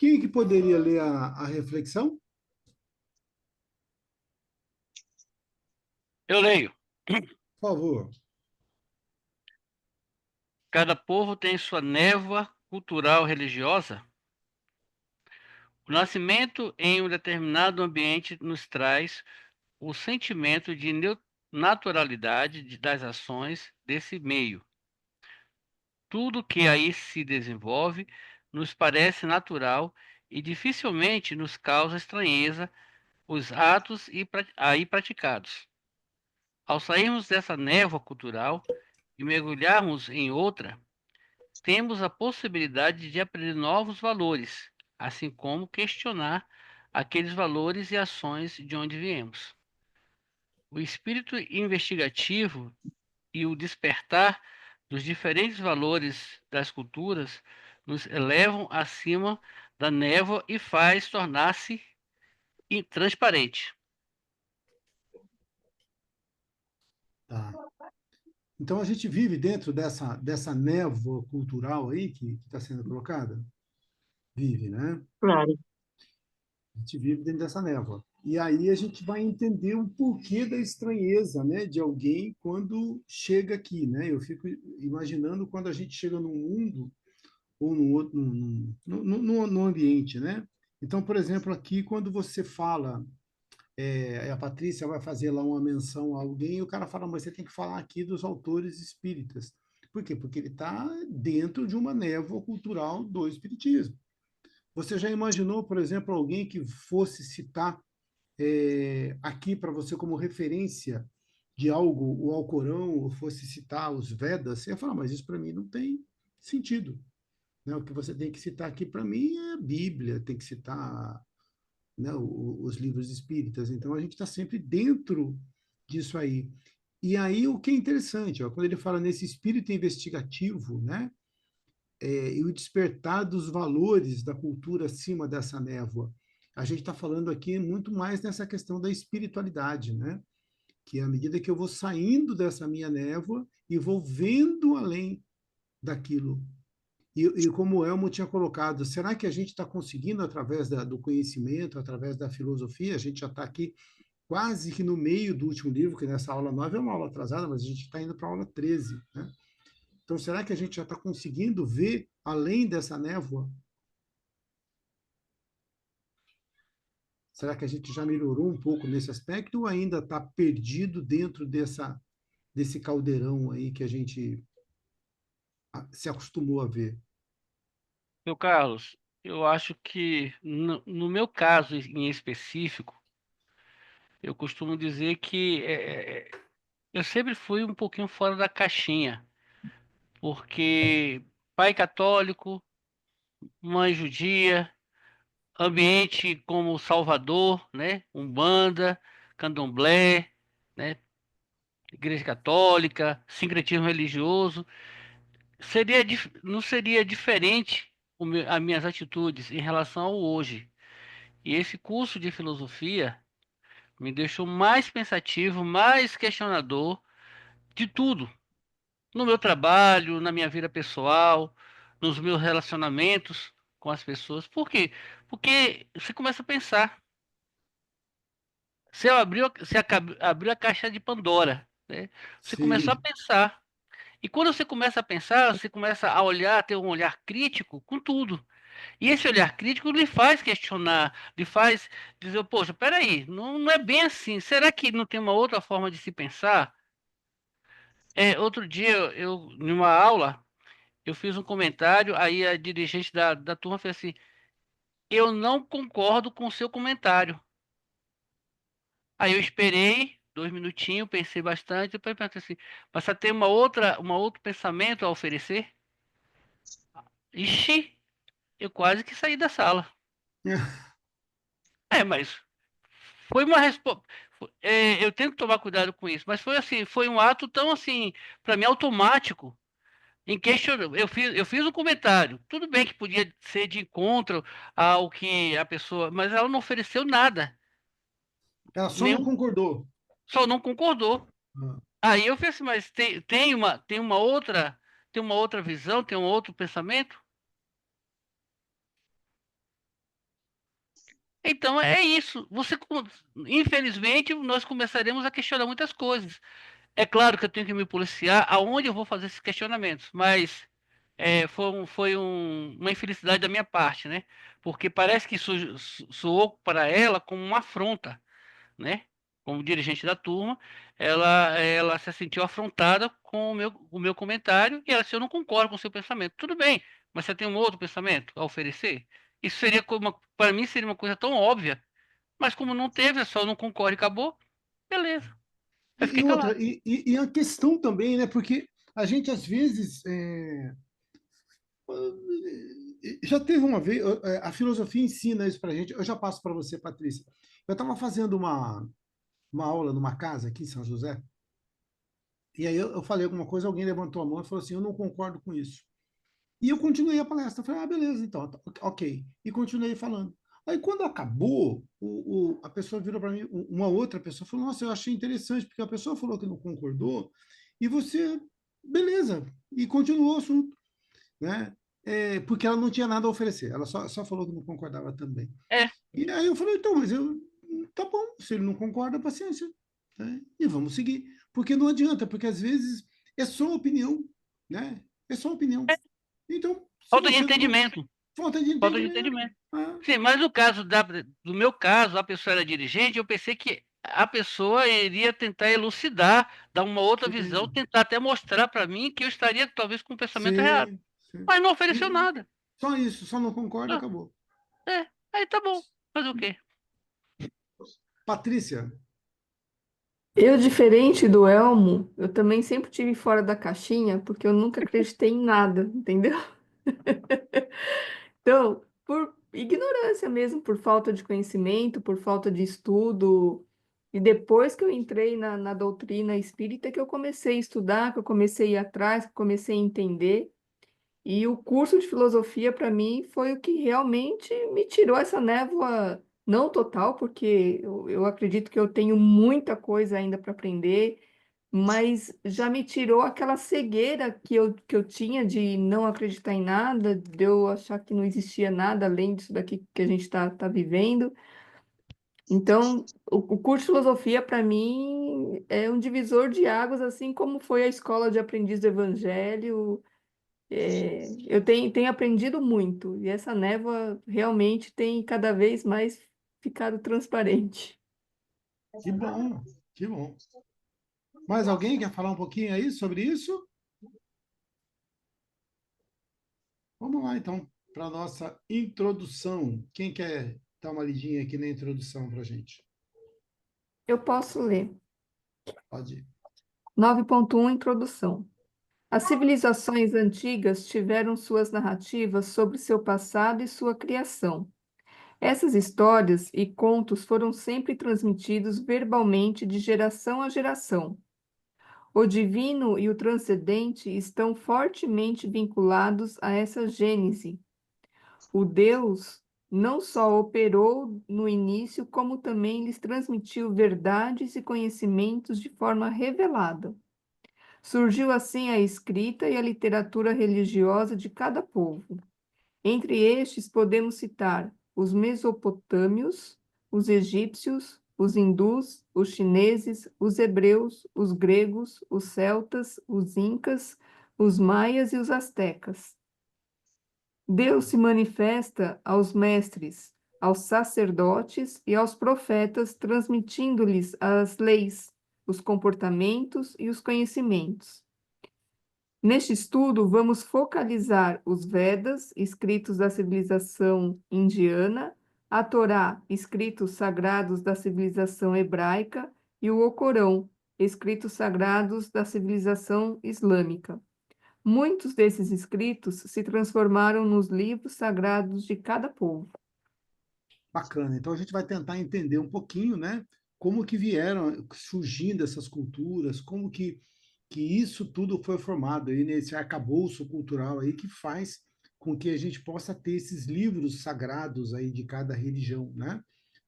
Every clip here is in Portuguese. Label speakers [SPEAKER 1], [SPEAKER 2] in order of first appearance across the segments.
[SPEAKER 1] Quem que poderia ler a reflexão?
[SPEAKER 2] Eu leio.
[SPEAKER 1] Por favor.
[SPEAKER 2] Cada povo tem sua névoa cultural religiosa. O nascimento em um determinado ambiente nos traz o sentimento de naturalidade das ações desse meio. Tudo que aí se desenvolve nos parece natural e dificilmente nos causa estranheza os atos aí praticados. Ao sairmos dessa névoa cultural e mergulharmos em outra, temos a possibilidade de aprender novos valores, assim como questionar aqueles valores e ações de onde viemos. O espírito investigativo e o despertar dos diferentes valores das culturas nos elevam acima da névoa e faz tornar-se transparente.
[SPEAKER 1] Tá. Então a gente vive dentro dessa névoa cultural aí que está sendo colocada? Vive, né?
[SPEAKER 3] Claro.
[SPEAKER 1] A gente vive dentro dessa névoa. E aí a gente vai entender o porquê da estranheza, né, de alguém quando chega aqui, né? Eu fico imaginando quando a gente chega num mundo ou num outro, num ambiente, né? Então, por exemplo, aqui quando você fala, a Patrícia vai fazer lá uma menção a alguém, e o cara fala, mas você tem que falar aqui dos autores espíritas. Por quê? Porque ele está dentro de uma névoa cultural do espiritismo. Você já imaginou, por exemplo, alguém que fosse citar aqui para você como referência de algo, o Alcorão, ou fosse citar os Vedas? Você ia falar, mas isso para mim não tem sentido. Né? O que você tem que citar aqui para mim é a Bíblia, tem que citar, né, os livros espíritas. Então a gente está sempre dentro disso aí. E aí o que é interessante, ó, quando ele fala nesse espírito investigativo, né, e o despertar dos valores da cultura acima dessa névoa, a gente está falando aqui muito mais nessa questão da espiritualidade, né? Que à medida que eu vou saindo dessa minha névoa e vou vendo além daquilo. E como o Elmo tinha colocado, será que a gente está conseguindo, através do conhecimento, através da filosofia, a gente já está aqui quase que no meio do último livro, que nessa aula 9 é uma aula atrasada, mas a gente está indo para a aula 13, né? Então, será que a gente já está conseguindo ver além dessa névoa? Será que a gente já melhorou um pouco nesse aspecto ou ainda está perdido dentro desse caldeirão aí que a gente se acostumou a ver?
[SPEAKER 2] Meu Carlos, eu acho que no meu caso em específico, eu costumo dizer que eu sempre fui um pouquinho fora da caixinha, porque pai católico, mãe judia, ambiente como Salvador, né, Umbanda, Candomblé, né, Igreja Católica, sincretismo religioso, não seria diferente as minhas atitudes em relação ao hoje. E esse curso de filosofia me deixou mais pensativo, mais questionador de tudo, no meu trabalho, na minha vida pessoal, nos meus relacionamentos com as pessoas. Por quê? Porque você começa a pensar. Abriu a caixa de Pandora, né? Você começou a
[SPEAKER 1] Sim,
[SPEAKER 2] pensar. E quando você começa a pensar, você começa a olhar, ter um olhar crítico com tudo. E esse olhar crítico lhe faz questionar, lhe faz dizer, poxa, peraí, não é bem assim. Será que não tem uma outra forma de se pensar? Outro dia, numa aula, eu fiz um comentário, aí a dirigente da turma fez assim, eu não concordo com o seu comentário. Aí eu esperei 2 minutinhos, pensei bastante, depois pensei assim, mas você tem um outro pensamento a oferecer? Ixi, eu quase que saí da sala. Mas foi uma resposta. Eu tenho que tomar cuidado com isso, mas foi assim, foi um ato tão assim, para mim automático, em questionar. Eu fiz um comentário. Tudo bem que podia ser de encontro ao que a pessoa, mas ela não ofereceu nada,
[SPEAKER 1] ela só não
[SPEAKER 2] nenhum,
[SPEAKER 1] concordou.
[SPEAKER 2] só não concordou.
[SPEAKER 1] Ah,
[SPEAKER 2] Aí eu falei assim, mas tem uma outra visão, tem um outro pensamento? Então é isso. Infelizmente, nós começaremos a questionar muitas coisas. É claro que eu tenho que me policiar aonde eu vou fazer esses questionamentos, mas uma infelicidade da minha parte, né? Porque parece que soou para ela como uma afronta, né? Como dirigente da turma, ela se sentiu afrontada com o meu comentário e ela disse, eu não concordo com o seu pensamento. Tudo bem, mas você tem um outro pensamento a oferecer? Isso seria para mim seria uma coisa tão óbvia, mas como não teve, é só não concordo e acabou, beleza. Aí
[SPEAKER 1] E
[SPEAKER 2] fiquei calado.
[SPEAKER 1] outra, e a questão também, né? Porque a gente às vezes já teve uma vez, a filosofia ensina isso para a gente. Eu já passo para você, Patrícia. Eu estava fazendo uma aula numa casa aqui em São José, e aí eu falei alguma coisa, alguém levantou a mão e falou assim: eu não concordo com isso. E eu continuei a palestra. Eu falei, ah, beleza, então, ok. E continuei falando. Aí, quando acabou, a pessoa virou para mim, uma outra pessoa falou, nossa, eu achei interessante, porque a pessoa falou que não concordou, e você, beleza, e continuou o assunto, né? Porque ela não tinha nada a oferecer, ela só falou que não concordava também.
[SPEAKER 2] É,
[SPEAKER 1] E aí eu falei, então, tá bom, se ele não concorda, paciência, né? E vamos seguir. Porque não adianta, porque às vezes é só opinião, né? É só opinião. Então, se
[SPEAKER 2] falta de
[SPEAKER 1] você não.
[SPEAKER 2] entendimento.
[SPEAKER 1] Falta de
[SPEAKER 2] Falta de
[SPEAKER 1] entendimento.
[SPEAKER 2] entendimento.
[SPEAKER 1] Ah,
[SPEAKER 2] Sim, mas no caso do meu caso, a pessoa era dirigente, eu pensei que a pessoa iria tentar elucidar, dar uma outra visão,
[SPEAKER 1] sim,
[SPEAKER 2] tentar até mostrar para mim que eu estaria talvez com o pensamento errado.
[SPEAKER 1] sim, sim.
[SPEAKER 2] Mas não ofereceu
[SPEAKER 1] E
[SPEAKER 2] nada.
[SPEAKER 1] só isso, só não concorda,
[SPEAKER 2] Ah,
[SPEAKER 1] acabou.
[SPEAKER 2] aí tá bom. Fazer o quê?
[SPEAKER 1] Patrícia,
[SPEAKER 3] Eu, diferente do Elmo, eu também sempre tive fora da caixinha, porque eu nunca acreditei em nada, entendeu? Então, por ignorância mesmo, por falta de conhecimento, por falta de estudo. E depois que eu entrei na doutrina espírita, que eu comecei a estudar, que eu comecei a ir atrás, que eu comecei a entender. E o curso de filosofia, para mim, foi o que realmente me tirou essa névoa, não total, porque eu acredito que eu tenho muita coisa ainda para aprender, mas já me tirou aquela cegueira que eu tinha de não acreditar em nada, de eu achar que não existia nada além disso daqui que a gente está vivendo. Então, o curso de filosofia, para mim, é um divisor de águas, assim como foi a escola de aprendiz do Evangelho. Eu tenho aprendido muito, e essa névoa realmente tem cada vez mais ficado transparente.
[SPEAKER 1] que bom, que bom. Mais alguém quer falar um pouquinho aí sobre isso? Vamos lá, então, para a nossa introdução. Quem quer dar uma lidinha aqui na introdução para a gente?
[SPEAKER 3] Eu posso ler.
[SPEAKER 1] Pode ir.
[SPEAKER 3] 9.1 Introdução. As civilizações antigas tiveram suas narrativas sobre seu passado e sua criação. Essas histórias e contos foram sempre transmitidos verbalmente de geração a geração. O divino e o transcendente estão fortemente vinculados a essa gênese. O Deus não só operou no início, como também lhes transmitiu verdades e conhecimentos de forma revelada. Surgiu assim a escrita e a literatura religiosa de cada povo. Entre estes podemos citar os mesopotâmios, os egípcios, os hindus, os chineses, os hebreus, os gregos, os celtas, os incas, os maias e os astecas. Deus se manifesta aos mestres, aos sacerdotes e aos profetas, transmitindo-lhes as leis, os comportamentos e os conhecimentos. Neste estudo, vamos focalizar os Vedas, escritos da civilização indiana, a Torá, escritos sagrados da civilização hebraica, e o Alcorão, escritos sagrados da civilização islâmica. Muitos desses escritos se transformaram nos livros sagrados de cada povo.
[SPEAKER 1] Bacana. Então a gente vai tentar entender um pouquinho, né, como que vieram surgindo essas culturas, como que isso tudo foi formado aí nesse arcabouço cultural aí que faz com que a gente possa ter esses livros sagrados aí de cada religião, né?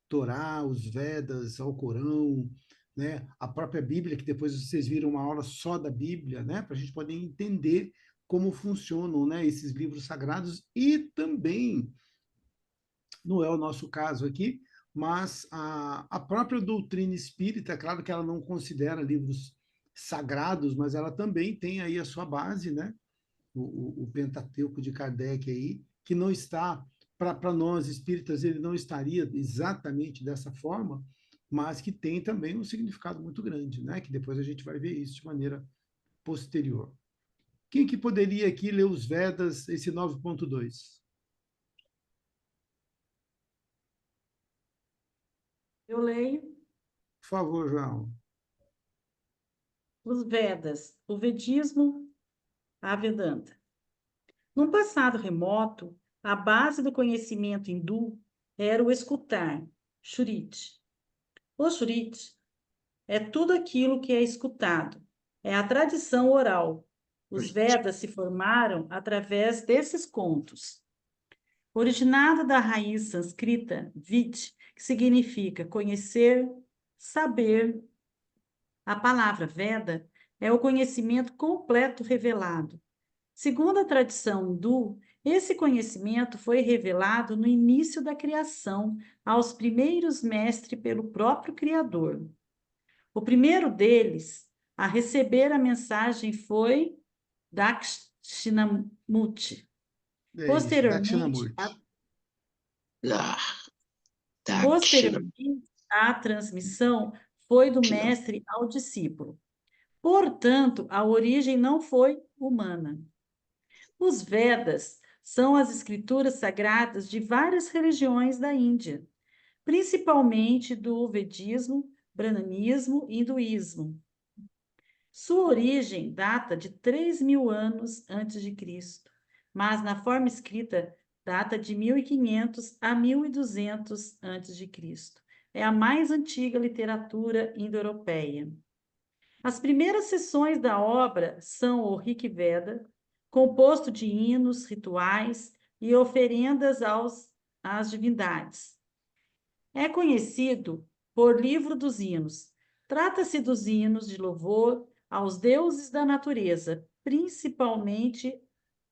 [SPEAKER 1] Torá, os Vedas, Alcorão, né? A própria Bíblia, que depois vocês viram uma aula só da Bíblia, né? Para a gente poder entender como funcionam, né, esses livros sagrados e também Não é o nosso caso aqui, mas a própria doutrina espírita, é claro que ela não considera livros sagrados, mas ela também tem aí a sua base, né? O Pentateuco de Kardec aí, que não está, para nós espíritas, ele não estaria exatamente dessa forma, mas que tem também um significado muito grande, né? Que depois a gente vai ver isso de maneira posterior. Quem que poderia aqui ler os Vedas, esse 9.2?
[SPEAKER 4] Eu leio
[SPEAKER 1] Por favor, João.
[SPEAKER 4] os Vedas, o Vedismo, a Vedanta. Num passado remoto, a base do conhecimento hindu era o escutar, Shruti. O Shruti é tudo aquilo que é escutado, é a tradição oral. Os Vedas se formaram através desses contos. Originada da raiz sânscrita, Vid, que significa conhecer, saber. A palavra Veda é o conhecimento completo revelado. Segundo a tradição hindu, esse conhecimento foi revelado no início da criação, aos primeiros mestres pelo próprio Criador. O primeiro deles a receber a mensagem foi Dakshinamurti.
[SPEAKER 1] É isso,
[SPEAKER 4] Posteriormente,
[SPEAKER 1] Dakshinamurti.
[SPEAKER 4] posteriormente, a transmissão foi do mestre ao discípulo. Portanto, a origem não foi humana. Os Vedas são as escrituras sagradas de várias religiões da Índia, principalmente do Vedismo, Brahmanismo e Hinduísmo. Sua origem data de 3.000 anos antes de Cristo, mas na forma escrita data de 1500 a 1200 antes de Cristo. É a mais antiga literatura indo-europeia. As primeiras seções da obra são o Rig Veda, composto de hinos, rituais e oferendas às divindades. É conhecido por Livro dos Hinos. Trata-se dos hinos de louvor aos deuses da natureza, principalmente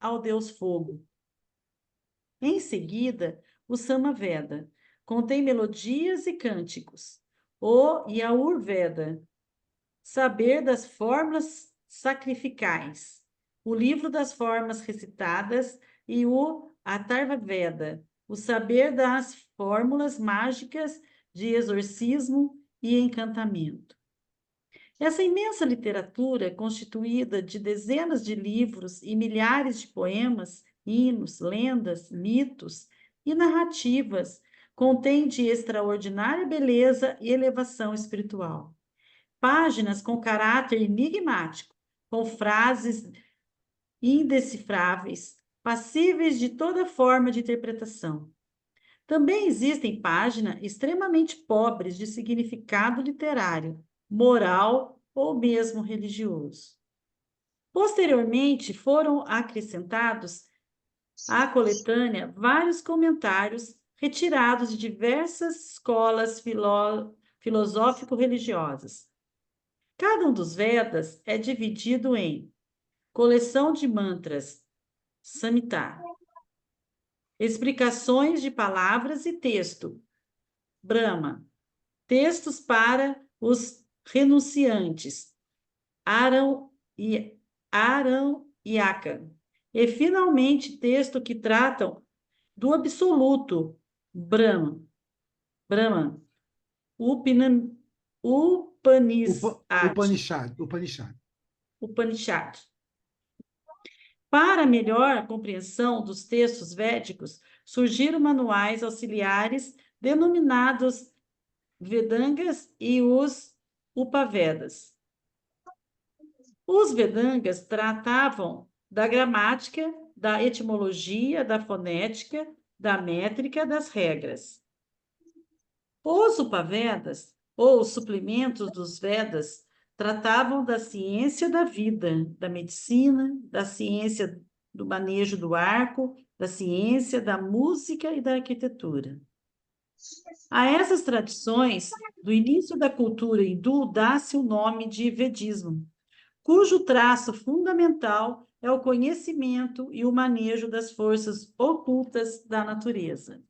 [SPEAKER 4] ao deus fogo. Em seguida, o Samaveda contém melodias e cânticos. O Yajurveda, saber das formas sacrificais, o livro das formas recitadas, e o Atharvaveda, o saber das fórmulas mágicas de exorcismo e encantamento. Essa imensa literatura, constituída de dezenas de livros e milhares de poemas, hinos, lendas, mitos e narrativas, contém de extraordinária beleza e elevação espiritual. Páginas com caráter enigmático, com frases indecifráveis, passíveis de toda forma de interpretação. Também existem páginas extremamente pobres de significado literário, moral ou mesmo religioso. Posteriormente, foram acrescentados à coletânea vários comentários retirados de diversas escolas filosófico-religiosas. Cada um dos Vedas é dividido em coleção de mantras, Samhita, explicações de palavras e texto, Brahma, textos para os renunciantes, Aranyaka, e finalmente textos que tratam do absoluto, Brahman, Upanishad. Para melhor compreensão dos textos védicos, surgiram manuais auxiliares denominados Vedangas e os Upavedas. Os Vedangas tratavam da gramática, da etimologia, da fonética, da métrica, das regras. Os Upavedas, ou suplementos dos Vedas, tratavam da ciência da vida, da medicina, da ciência do manejo do arco, da ciência da música e da arquitetura. A essas tradições, do início da cultura hindu, dá-se o nome de Vedismo, cujo traço fundamental é o conhecimento e o manejo das forças ocultas da natureza.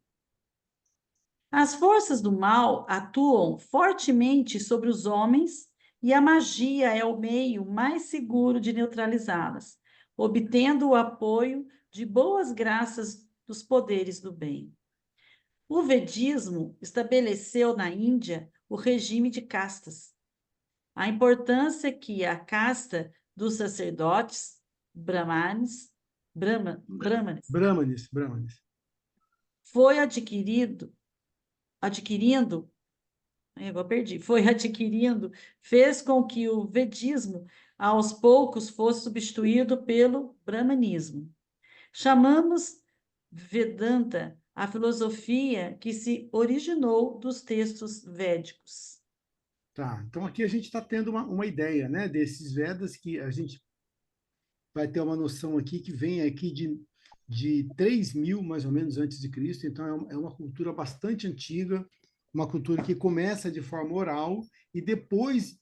[SPEAKER 4] As forças do mal atuam fortemente sobre os homens e a magia é o meio mais seguro de neutralizá-las, obtendo o apoio de boas graças dos poderes do bem. O Vedismo estabeleceu na Índia o regime de castas. A importância que a casta dos sacerdotes, brahmanes,
[SPEAKER 1] Brahmanes.
[SPEAKER 4] foi foi adquirindo, fez com que o Vedismo, aos poucos, fosse substituído pelo Brahmanismo. Chamamos Vedanta a filosofia que se originou dos textos védicos.
[SPEAKER 1] Tá, então aqui a gente está tendo uma ideia, né, desses Vedas, que a gente vai ter uma noção aqui que vem aqui de 3.000, mais ou menos, antes de Cristo. Então, é uma cultura bastante antiga, uma cultura que começa de forma oral e depois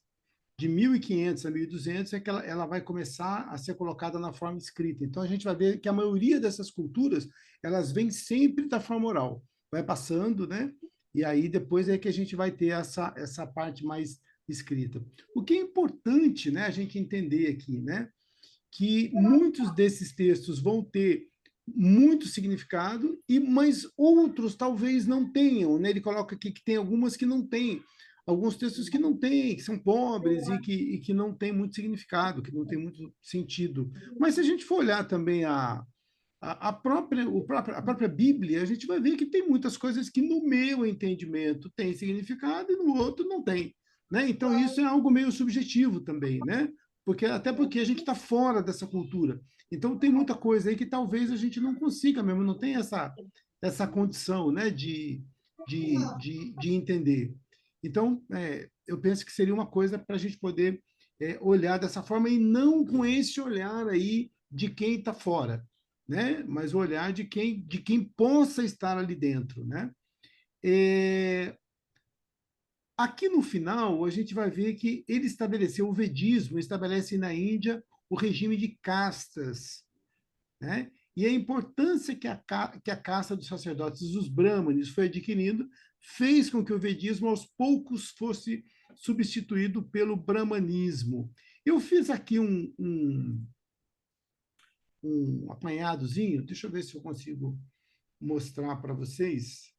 [SPEAKER 1] de 1.500 a 1.200 é que ela vai começar a ser colocada na forma escrita. Então, a gente vai ver que a maioria dessas culturas, elas vêm sempre da forma oral. Vai passando, né? E aí, depois é que a gente vai ter essa parte mais escrita. O que é importante, né, a gente entender aqui, né? Que muitos desses textos vão ter muito significado, mas outros talvez não tenham. Né? Ele coloca aqui que tem algumas que não têm, alguns textos que não têm, que são pobres e que não têm muito significado, que não têm muito sentido. Mas se a gente for olhar também a própria Bíblia, a gente vai ver que tem muitas coisas que, no meu entendimento, tem significado e no outro não tem. Né? Então, isso é algo meio subjetivo também, né? Até porque a gente está fora dessa cultura. Então, tem muita coisa aí que talvez a gente não consiga mesmo, não tem essa condição, né, de entender. Então, eu penso que seria uma coisa para a gente poder olhar dessa forma e não com esse olhar aí de quem está fora, né? Mas o olhar de quem possa estar ali dentro, né? Aqui no final, a gente vai ver que ele estabeleceu o Vedismo, estabelece na Índia o regime de castas, né? E a importância que a casta dos sacerdotes, dos brahmanes, foi adquirindo, fez com que o Vedismo, aos poucos, fosse substituído pelo brahmanismo. Eu fiz aqui um apanhadozinho, deixa eu ver se eu consigo mostrar para vocês,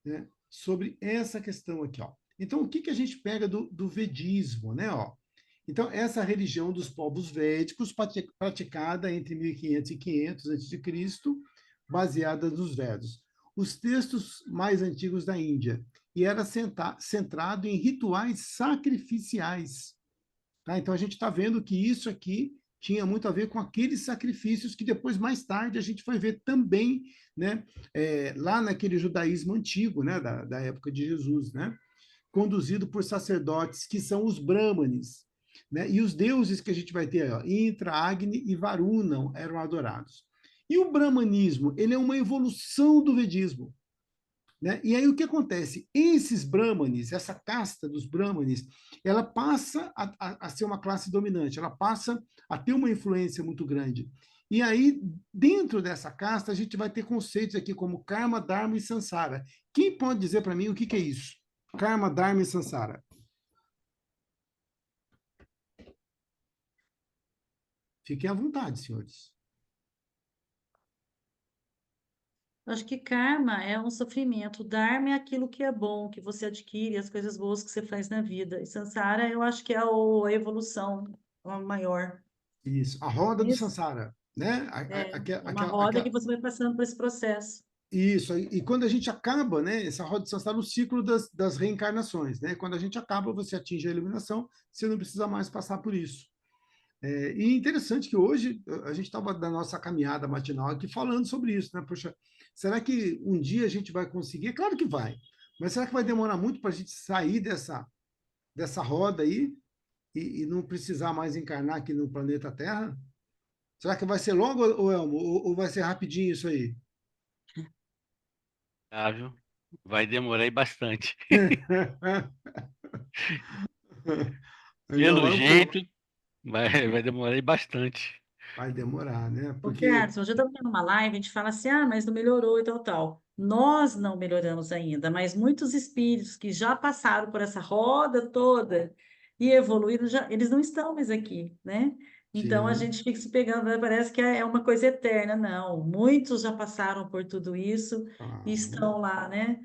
[SPEAKER 1] né, sobre essa questão aqui. Ó. Então, o que a gente pega do Vedismo? Né, ó? Então, essa religião dos povos védicos, praticada entre 1500 e 500 a.C., baseada nos Vedas. Os textos mais antigos da Índia, e era centrado em rituais sacrificiais. Tá? Então, a gente está vendo que isso aqui tinha muito a ver com aqueles sacrifícios que depois, mais tarde, a gente foi ver também, né, lá naquele judaísmo antigo, né, da época de Jesus, né, conduzido por sacerdotes que são os brahmanes. Né, e os deuses que a gente vai ter, ó, Intra, Agni e Varuna eram adorados. E o brahmanismo, ele é uma evolução do vedismo. Né? E aí o que acontece? Esses brahmanes, essa casta dos brahmanes, ela passa a ser uma classe dominante, ela passa a ter uma influência muito grande. E aí, dentro dessa casta, a gente vai ter conceitos aqui como karma, dharma e samsara. Quem pode dizer para mim o que é isso? Karma, dharma e samsara. Fiquem à vontade, senhores.
[SPEAKER 4] Acho que karma é um sofrimento, dharma é aquilo que é bom, que você adquire, as coisas boas que você faz na vida. E samsara, eu acho que é a evolução maior.
[SPEAKER 1] Isso, a roda do
[SPEAKER 4] Isso
[SPEAKER 1] samsara. Né?
[SPEAKER 4] é uma roda que você vai passando por esse processo.
[SPEAKER 1] Isso, e quando a gente acaba, né, essa roda de samsara, o ciclo das reencarnações, né? Quando a gente acaba, você atinge a iluminação, você não precisa mais passar por isso. E interessante que hoje a gente estava da nossa caminhada matinal aqui falando sobre isso, né? Poxa, será que um dia a gente vai conseguir? É claro que vai, mas será que vai demorar muito para a gente sair dessa roda aí e não precisar mais encarnar aqui no planeta Terra? Será que vai ser logo, Elmo, ou vai ser rapidinho isso aí?
[SPEAKER 2] Viu? Vai demorar aí bastante.
[SPEAKER 1] Ainda
[SPEAKER 2] Pelo
[SPEAKER 1] vai um pouco.
[SPEAKER 2] jeito, vai demorar aí bastante.
[SPEAKER 1] vai demorar, né?
[SPEAKER 4] Porque,
[SPEAKER 1] Porque
[SPEAKER 4] Alisson, eu estava vendo uma live, a gente fala assim, ah, mas não melhorou e tal, tal. Nós não melhoramos ainda, mas muitos espíritos que já passaram por essa roda toda e evoluíram, já, eles não estão mais aqui, né? Então a
[SPEAKER 1] sim,
[SPEAKER 4] gente fica se pegando, né, parece que é uma coisa eterna. Não, muitos já passaram por tudo isso e
[SPEAKER 1] ah,
[SPEAKER 4] estão lá, né?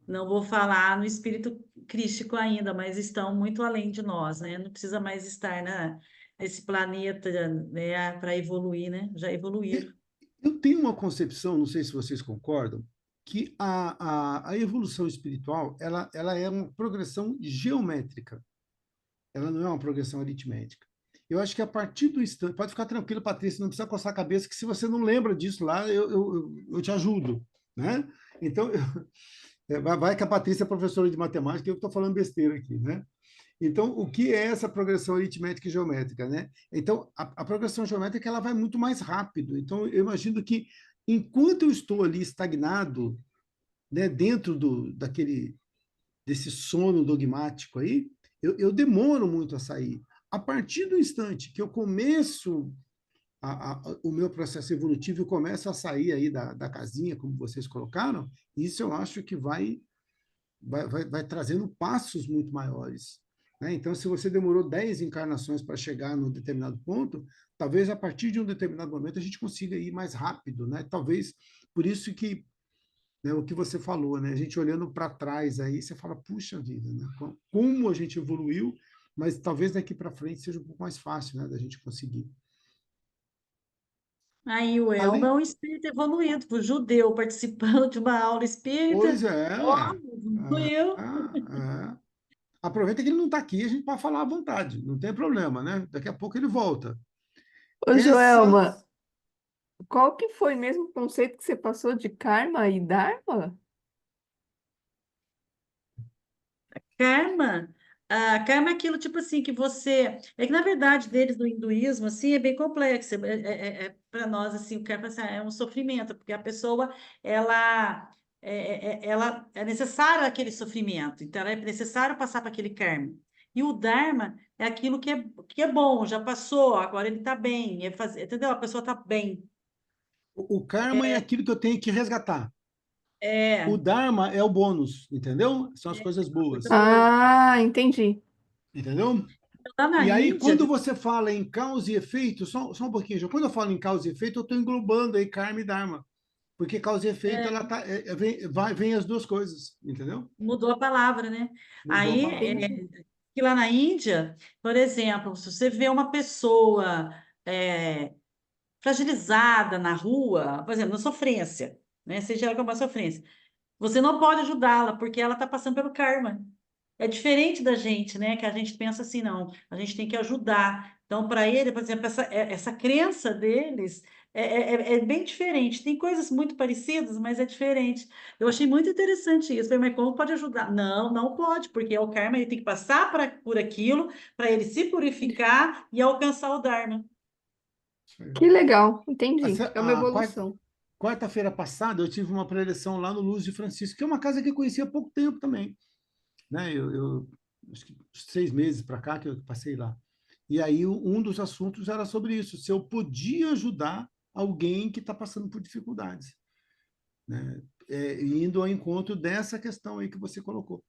[SPEAKER 4] Não vou falar no espírito crístico ainda, mas estão muito além de nós, né? Não precisa mais estar nesse planeta, né, para evoluir, né? Já evoluíram.
[SPEAKER 1] eu tenho uma concepção, não sei se vocês concordam, que a evolução espiritual ela é uma progressão geométrica, ela não é uma progressão aritmética. Eu acho que a partir do instante, pode ficar tranquilo, Patrícia, não precisa coçar a cabeça, que se você não lembra disso lá, eu te ajudo, né? Então, vai que a Patrícia é professora de matemática e eu estou falando besteira aqui, né? Então, o que é essa progressão aritmética e geométrica, né? Então, a progressão geométrica ela vai muito mais rápido. Então, eu imagino que enquanto eu estou ali estagnado, né, dentro desse sono dogmático aí, eu demoro muito a sair. A partir do instante que eu começo o meu processo evolutivo e começo a sair aí da casinha, como vocês colocaram, isso eu acho que vai trazendo passos muito maiores. Né? Então, se você demorou 10 encarnações para chegar num determinado ponto, talvez a partir de um determinado momento a gente consiga ir mais rápido. Né? Talvez por isso que, né, o que você falou, né? A gente olhando para trás aí, você fala, puxa vida, né? Como a gente evoluiu, mas talvez daqui para frente seja um pouco mais fácil, né, da gente conseguir.
[SPEAKER 4] Aí o Elmo é
[SPEAKER 1] Além,
[SPEAKER 4] um espírito evoluído, o judeu participando de uma aula espírita.
[SPEAKER 1] pois é,
[SPEAKER 4] Ó, evoluiu.
[SPEAKER 1] aproveita que ele não está aqui, a gente pode falar à vontade, não tem problema, né? Daqui a pouco ele volta.
[SPEAKER 3] Ô,
[SPEAKER 1] Essa
[SPEAKER 3] Joelma, qual que foi mesmo o conceito que você passou de karma e dharma?
[SPEAKER 4] Karma. Karma é aquilo tipo assim que você. É que na verdade deles do hinduísmo assim é bem complexo. Para nós assim o karma assim, é um sofrimento porque a pessoa ela é necessário aquele sofrimento. Então é necessário passar para aquele karma. E o dharma é aquilo que é bom, já passou, agora ele está bem, entendeu? A pessoa está bem.
[SPEAKER 1] o karma é aquilo que eu tenho que resgatar. O
[SPEAKER 4] É,
[SPEAKER 1] dharma é o bônus, entendeu? São as
[SPEAKER 4] é
[SPEAKER 1] coisas
[SPEAKER 4] uma coisa
[SPEAKER 1] boas,
[SPEAKER 4] boa.
[SPEAKER 3] Ah, entendi.
[SPEAKER 1] entendeu?
[SPEAKER 4] Lá na
[SPEAKER 1] E aí,
[SPEAKER 4] Índia,
[SPEAKER 1] quando você fala em causa e efeito, só um pouquinho, João. Quando eu falo em causa e efeito, eu estou englobando aí karma e dharma. Porque causa e efeito, ela tá, vem as duas coisas, entendeu?
[SPEAKER 4] mudou a palavra, né?
[SPEAKER 1] Mudou a
[SPEAKER 4] Aí,
[SPEAKER 1] palavra.
[SPEAKER 4] que lá na Índia, por exemplo, se você vê uma pessoa fragilizada na rua, por exemplo, na sofrência, né? Seja ela como uma sofrência, você não pode ajudá-la porque ela está passando pelo karma. É diferente da gente, né? Que a gente pensa assim, não, a gente tem que ajudar. Então, para ele, por exemplo, essa crença deles é bem diferente. Tem coisas muito parecidas, mas é diferente. Eu achei muito interessante isso. Falei, mas como pode ajudar? Não, não pode, porque é o karma, ele tem que passar por aquilo, para ele se purificar e alcançar o Dharma.
[SPEAKER 3] Que legal, entendi. É uma
[SPEAKER 1] A
[SPEAKER 3] evolução.
[SPEAKER 1] quarta-feira passada, eu tive uma preleção lá no Luz de Francisco, que é uma casa que eu conheci há pouco tempo também. Né? Acho que 6 meses para cá que eu passei lá. E aí um dos assuntos era sobre isso, se eu podia ajudar alguém que está passando por dificuldades, né? Indo ao encontro dessa questão aí que você colocou.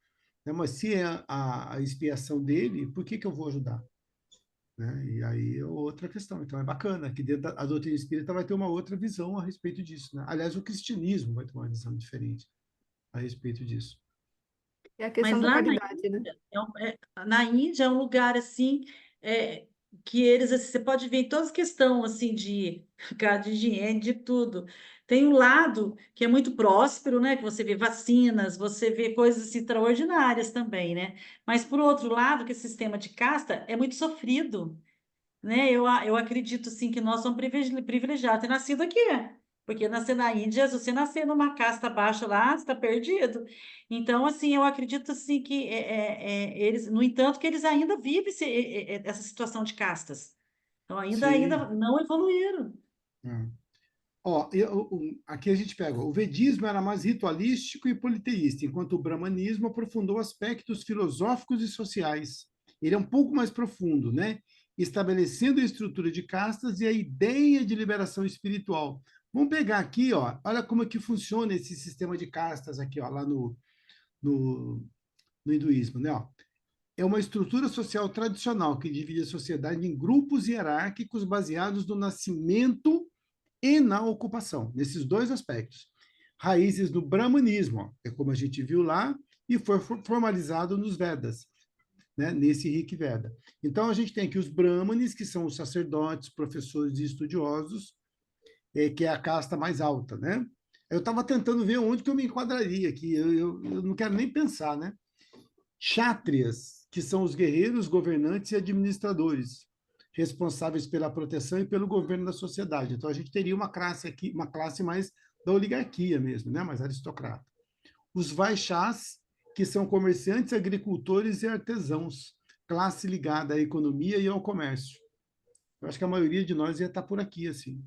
[SPEAKER 1] Né? Mas se é a expiação dele, por que eu vou ajudar? Né? E aí é outra questão. Então é bacana que dentro da a doutrina espírita vai ter uma outra visão a respeito disso. Né? Aliás, o cristianismo vai ter uma visão diferente a respeito disso.
[SPEAKER 3] É a
[SPEAKER 4] Mas
[SPEAKER 3] questão da
[SPEAKER 4] lá na
[SPEAKER 3] caridade, né?
[SPEAKER 4] Índia, na Índia é um lugar assim que eles assim, você pode ver em todas as questões assim de cara, de higiene, de tudo. Tem um lado que é muito próspero, né? Que você vê vacinas, você vê coisas assim, extraordinárias também, né? Mas por outro lado, que esse sistema de casta é muito sofrido, né? Eu acredito sim que nós somos privilegiados ter nascido aqui. Porque nascer na Índia, se você nascer numa casta baixa lá, você está perdido. Então, assim, eu acredito assim que eles, no entanto, que eles ainda vivem essa situação de castas. Então, ainda
[SPEAKER 1] Sim.
[SPEAKER 4] não evoluíram.
[SPEAKER 1] É. Ó, aqui a gente pega, o vedismo era mais ritualístico e politeísta, enquanto o brahmanismo aprofundou aspectos filosóficos e sociais. Ele é um pouco mais profundo, né? estabelecendo a estrutura de castas e a ideia de liberação espiritual. Vamos pegar aqui, ó, olha como é que funciona esse sistema de castas aqui, ó, lá no, no hinduísmo, né? Ó. É uma estrutura social tradicional que divide a sociedade em grupos hierárquicos baseados no nascimento e na ocupação, nesses dois aspectos. Raízes do brahmanismo, ó, é como a gente viu lá, e foi formalizado nos Vedas, né, nesse Rig Veda. Então, a gente tem aqui os brahmanes, que são os sacerdotes, professores e estudiosos, que é a casta mais alta, né? Eu estava tentando ver onde que eu me enquadraria aqui, eu não quero nem pensar, né? Kshatriyas, que são os guerreiros, governantes e administradores, responsáveis pela proteção e pelo governo da sociedade. Então, a gente teria uma classe aqui, uma classe mais da oligarquia mesmo, né? Mais aristocrata. Os Vaixás, que são comerciantes, agricultores e artesãos, classe ligada à economia e ao comércio. Eu acho que a maioria de nós ia estar por aqui, assim.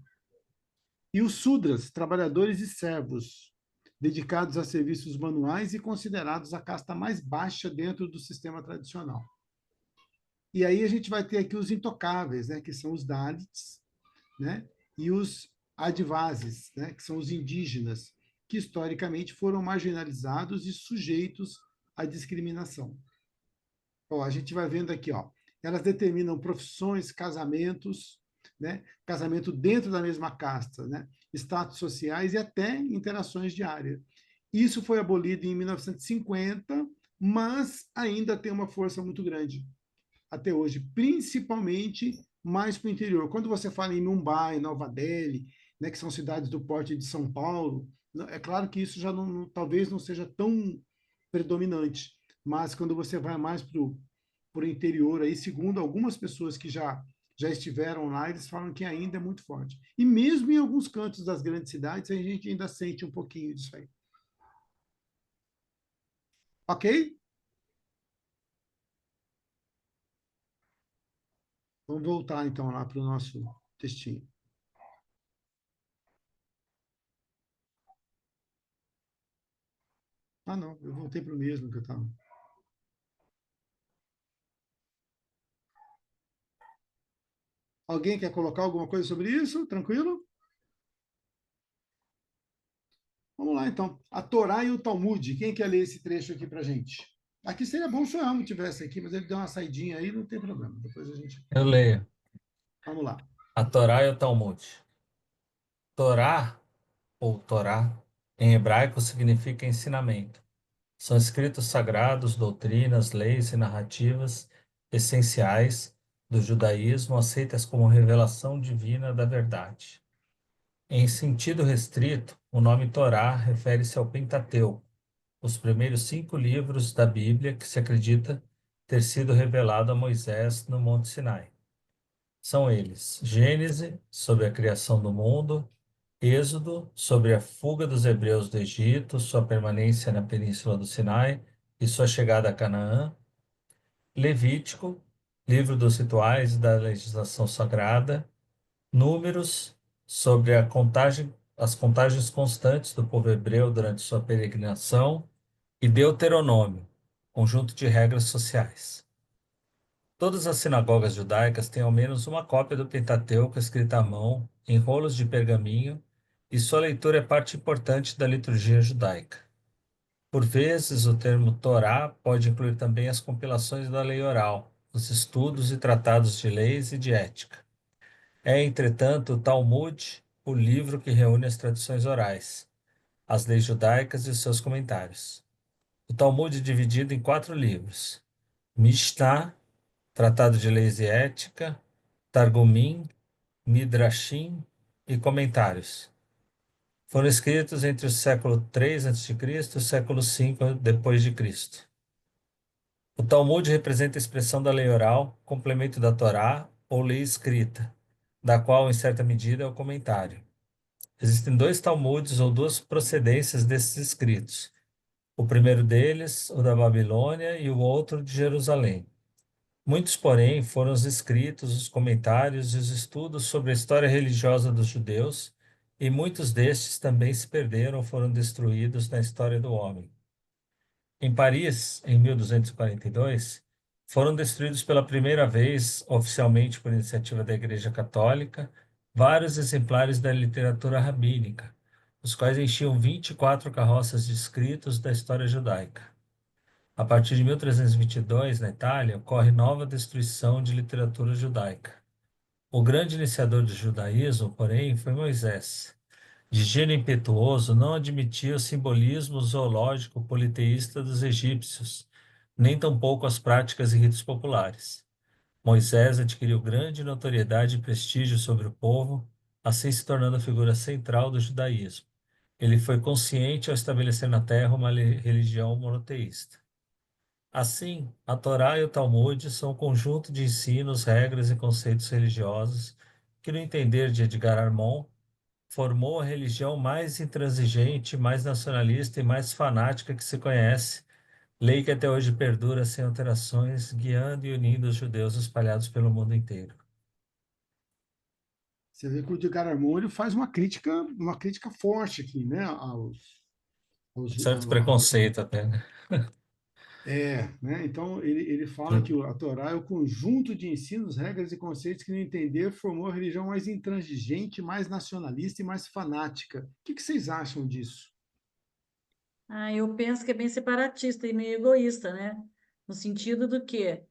[SPEAKER 1] E os Sudras, trabalhadores e servos, dedicados a serviços manuais e considerados a casta mais baixa dentro do sistema tradicional. E aí a gente vai ter aqui os intocáveis, né, que são os Dalits, né, e os Adivasis, né, que são os indígenas, que historicamente foram marginalizados e sujeitos à discriminação. Ó, a gente vai vendo aqui, ó, elas determinam profissões, casamentos, né, casamento dentro da mesma casta, né, status sociais e até interações diárias. Isso foi abolido em 1950, mas ainda tem uma força muito grande até hoje, principalmente mais para o interior. Quando você fala em Mumbai, Nova Delhi, né, que são cidades do porte de São Paulo, é claro que isso já talvez não seja tão predominante, mas quando você vai mais para o interior, aí, segundo algumas pessoas que já estiveram lá, eles falam que ainda é muito forte. E mesmo em alguns cantos das grandes cidades, a gente ainda sente um pouquinho disso aí. Ok? Vamos voltar, então, lá para o nosso textinho. Ah, não, eu voltei para o mesmo que eu estava. Alguém quer colocar alguma coisa sobre isso? Tranquilo? Vamos lá, então. A Torá e o Talmud. Quem quer ler esse trecho aqui para gente? Aqui seria bom se o Ramo tivesse aqui, mas ele deu uma saidinha aí, não tem problema. Depois a gente...
[SPEAKER 5] Eu leio.
[SPEAKER 1] Vamos lá.
[SPEAKER 5] A Torá e o Talmud. Torá, ou Torá, em hebraico significa ensinamento. São escritos sagrados, doutrinas, leis e narrativas essenciais do judaísmo aceitas como revelação divina da verdade. Em sentido restrito, o nome Torá refere-se ao Pentateuco, os primeiros 5 livros da Bíblia que se acredita ter sido revelado a Moisés no Monte Sinai. São eles: Gênese, sobre a criação do mundo; Êxodo, sobre a fuga dos hebreus do Egito, sua permanência na península do Sinai e sua chegada a Canaã; Levítico, livro dos rituais e da legislação sagrada; Números, sobre as contagens constantes do povo hebreu durante sua peregrinação; e Deuteronômio, conjunto de regras sociais. Todas as sinagogas judaicas têm ao menos uma cópia do Pentateuco escrita à mão, em rolos de pergaminho, e sua leitura é parte importante da liturgia judaica. Por vezes, o termo Torá pode incluir também as compilações da lei oral, os estudos e tratados de leis e de ética. É, entretanto, o Talmud o livro que reúne as tradições orais, as leis judaicas e seus comentários. O Talmud é dividido em 4 livros: Mishnah, Tratado de Leis e Ética; Targumim, Midrashim e comentários. Foram escritos entre o século III a.C. e o século V depois de Cristo. O Talmud representa a expressão da lei oral, complemento da Torá ou lei escrita, da qual, em certa medida, é o comentário. Existem 2 Talmudes ou 2 procedências desses escritos. O primeiro deles, o da Babilônia, e o outro de Jerusalém. Muitos, porém, foram os escritos, os comentários e os estudos sobre a história religiosa dos judeus, e muitos destes também se perderam ou foram destruídos na história do homem. Em Paris, em 1242, Foram destruídos pela primeira vez, oficialmente por iniciativa da Igreja Católica, vários exemplares da literatura rabínica, os quais enchiam 24 carroças de escritos da história judaica. A partir de 1322, na Itália, ocorre nova destruição de literatura judaica. O grande iniciador do judaísmo, porém, foi Moisés. De gênio impetuoso, não admitia o simbolismo zoológico politeísta dos egípcios, nem tampouco as práticas e ritos populares. Moisés adquiriu grande notoriedade e prestígio sobre o povo, assim se tornando a figura central do judaísmo. Ele foi consciente ao estabelecer na terra uma religião monoteísta. Assim, a Torá e o Talmud são um conjunto de ensinos, regras e conceitos religiosos que, no entender de Edgar Armond, formou a religião mais intransigente, mais nacionalista e mais fanática que se conhece, lei que até hoje perdura sem alterações, guiando e unindo os judeus espalhados pelo mundo inteiro.
[SPEAKER 1] Você vê que o Edgar Armond ele faz uma crítica forte aqui, né,
[SPEAKER 5] Um
[SPEAKER 1] aos,
[SPEAKER 5] certo preconceito até, né?
[SPEAKER 1] né? Então ele fala que a Torá é o conjunto de ensinos, regras e conceitos que, no entender, formou a religião mais intransigente, mais nacionalista e mais fanática. O que vocês acham disso?
[SPEAKER 4] Ah, eu penso que é bem separatista e meio egoísta, né? No sentido do que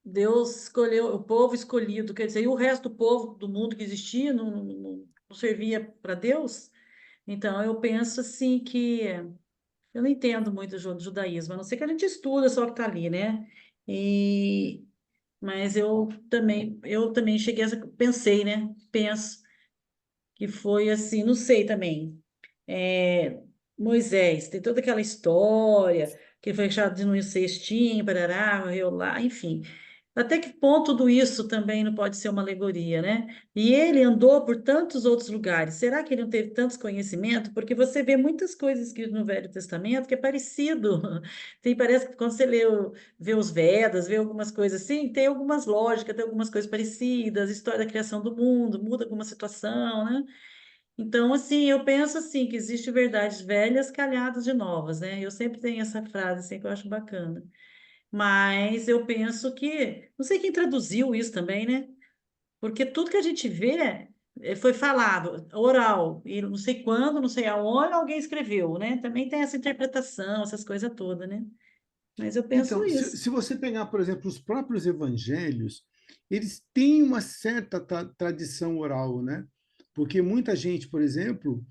[SPEAKER 4] Deus escolheu, o povo escolhido, quer dizer, e o resto do povo do mundo que existia não servia para Deus? Então, eu penso assim que eu não entendo muito do judaísmo, a não ser que a gente estuda só o que está ali, né? E, mas eu também cheguei a, pensei, né? Penso que foi assim, não sei também. É, Moisés, tem toda aquela história, que ele foi achado de no cestinho, parará, morreu lá, enfim. Até que ponto tudo isso também não pode ser uma alegoria, né? E ele andou por tantos outros lugares. Será que ele não teve tantos conhecimentos? Porque você vê muitas coisas escritas no Velho Testamento que é parecido. Tem, parece que quando você vê os Vedas, vê algumas coisas assim, tem algumas lógicas, tem algumas coisas parecidas, história da criação do mundo, muda alguma situação, né? Então, assim, eu penso assim, que existe verdades velhas calhadas de novas, né? Eu sempre tenho essa frase, assim, que eu acho bacana. Mas eu penso que, não sei quem traduziu isso também, né? Porque tudo que a gente vê foi falado, oral, e não sei quando, não sei aonde alguém escreveu, né? Também tem essa interpretação, essas coisas todas, né? Mas eu penso
[SPEAKER 1] Então, se,
[SPEAKER 4] isso.
[SPEAKER 1] se você pegar, por exemplo, os próprios evangelhos, eles têm uma certa tradição oral, né? Porque muita gente, por exemplo,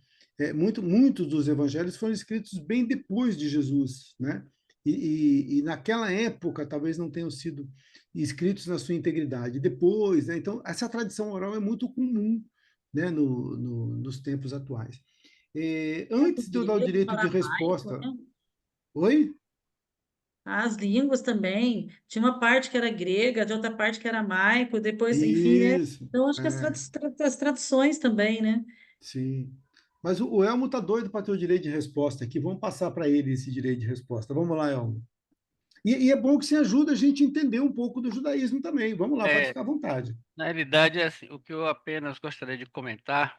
[SPEAKER 1] muitos dos evangelhos foram escritos bem depois de Jesus, né? E naquela época talvez não tenham sido escritos na sua integridade. Depois, né? Então, essa tradição oral é muito comum, né? Nos tempos atuais.
[SPEAKER 4] É do
[SPEAKER 1] Antes de eu dar o
[SPEAKER 4] grego,
[SPEAKER 1] direito de
[SPEAKER 4] aramaico,
[SPEAKER 1] resposta,
[SPEAKER 4] né?
[SPEAKER 1] oi?
[SPEAKER 4] As línguas também. Tinha uma parte que era grega, de outra parte que era aramaico, depois, enfim, né?
[SPEAKER 1] Isso.
[SPEAKER 4] Então, acho que as,
[SPEAKER 1] É.
[SPEAKER 4] as traduções também, né?
[SPEAKER 1] Sim. Mas o Elmo tá doido para ter o direito de resposta aqui. Vamos passar para ele esse direito de resposta. Vamos lá, Elmo. E é bom que você ajuda a gente a entender um pouco do judaísmo também. Vamos lá, pode
[SPEAKER 2] É,
[SPEAKER 1] ficar à vontade.
[SPEAKER 2] na realidade, é assim, o que eu apenas gostaria de comentar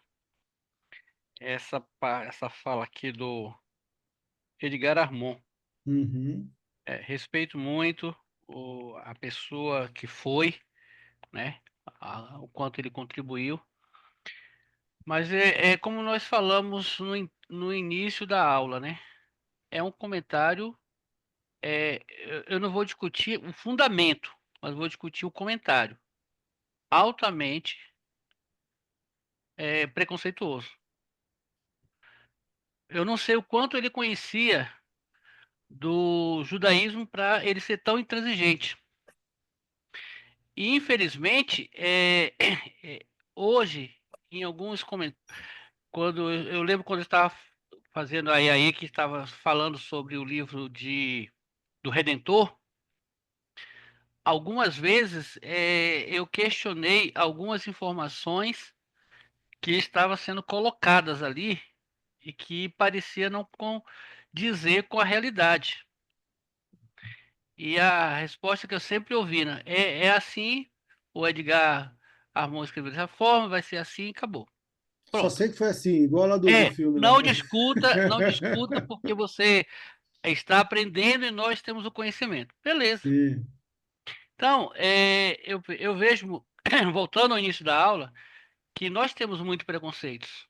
[SPEAKER 2] é essa fala aqui do Edgar Armond.
[SPEAKER 1] Uhum.
[SPEAKER 2] Respeito muito a pessoa que foi, né? O quanto ele contribuiu. Mas é como nós falamos no início da aula, né? É um comentário. Eu não vou discutir o fundamento, mas vou discutir o comentário. Altamente preconceituoso. Eu não sei o quanto ele conhecia do judaísmo para ele ser tão intransigente. E, infelizmente, hoje, em alguns comentários, quando eu lembro quando eu estava fazendo aí que estava falando sobre o livro do Redentor, algumas vezes eu questionei algumas informações que estavam sendo colocadas ali e que parecia não dizer com a realidade. E a resposta que eu sempre ouvi, né? É assim, o Edgar Armand escreveu dessa forma, vai ser assim, acabou.
[SPEAKER 1] Só
[SPEAKER 2] Pronto.
[SPEAKER 1] sei que foi assim, igual lá do filme lá.
[SPEAKER 2] Não discuta, não discuta, porque você está aprendendo e nós temos o conhecimento. Beleza.
[SPEAKER 1] Sim.
[SPEAKER 2] Então, eu vejo, voltando ao início da aula, que nós temos muito preconceitos.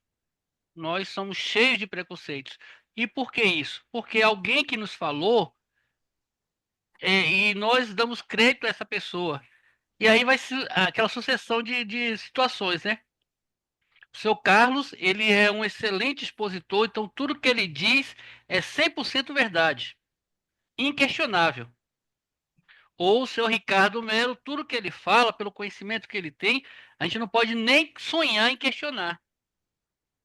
[SPEAKER 2] Nós somos cheios de preconceitos. E por que isso? Porque alguém que nos falou, e nós damos crédito a essa pessoa. E aí vai ser aquela sucessão de situações, né? O seu Carlos, ele é um excelente expositor, então tudo que ele diz é 100% verdade, inquestionável. Ou o seu Ricardo Melo, tudo que ele fala, pelo conhecimento que ele tem, a gente não pode nem sonhar em questionar.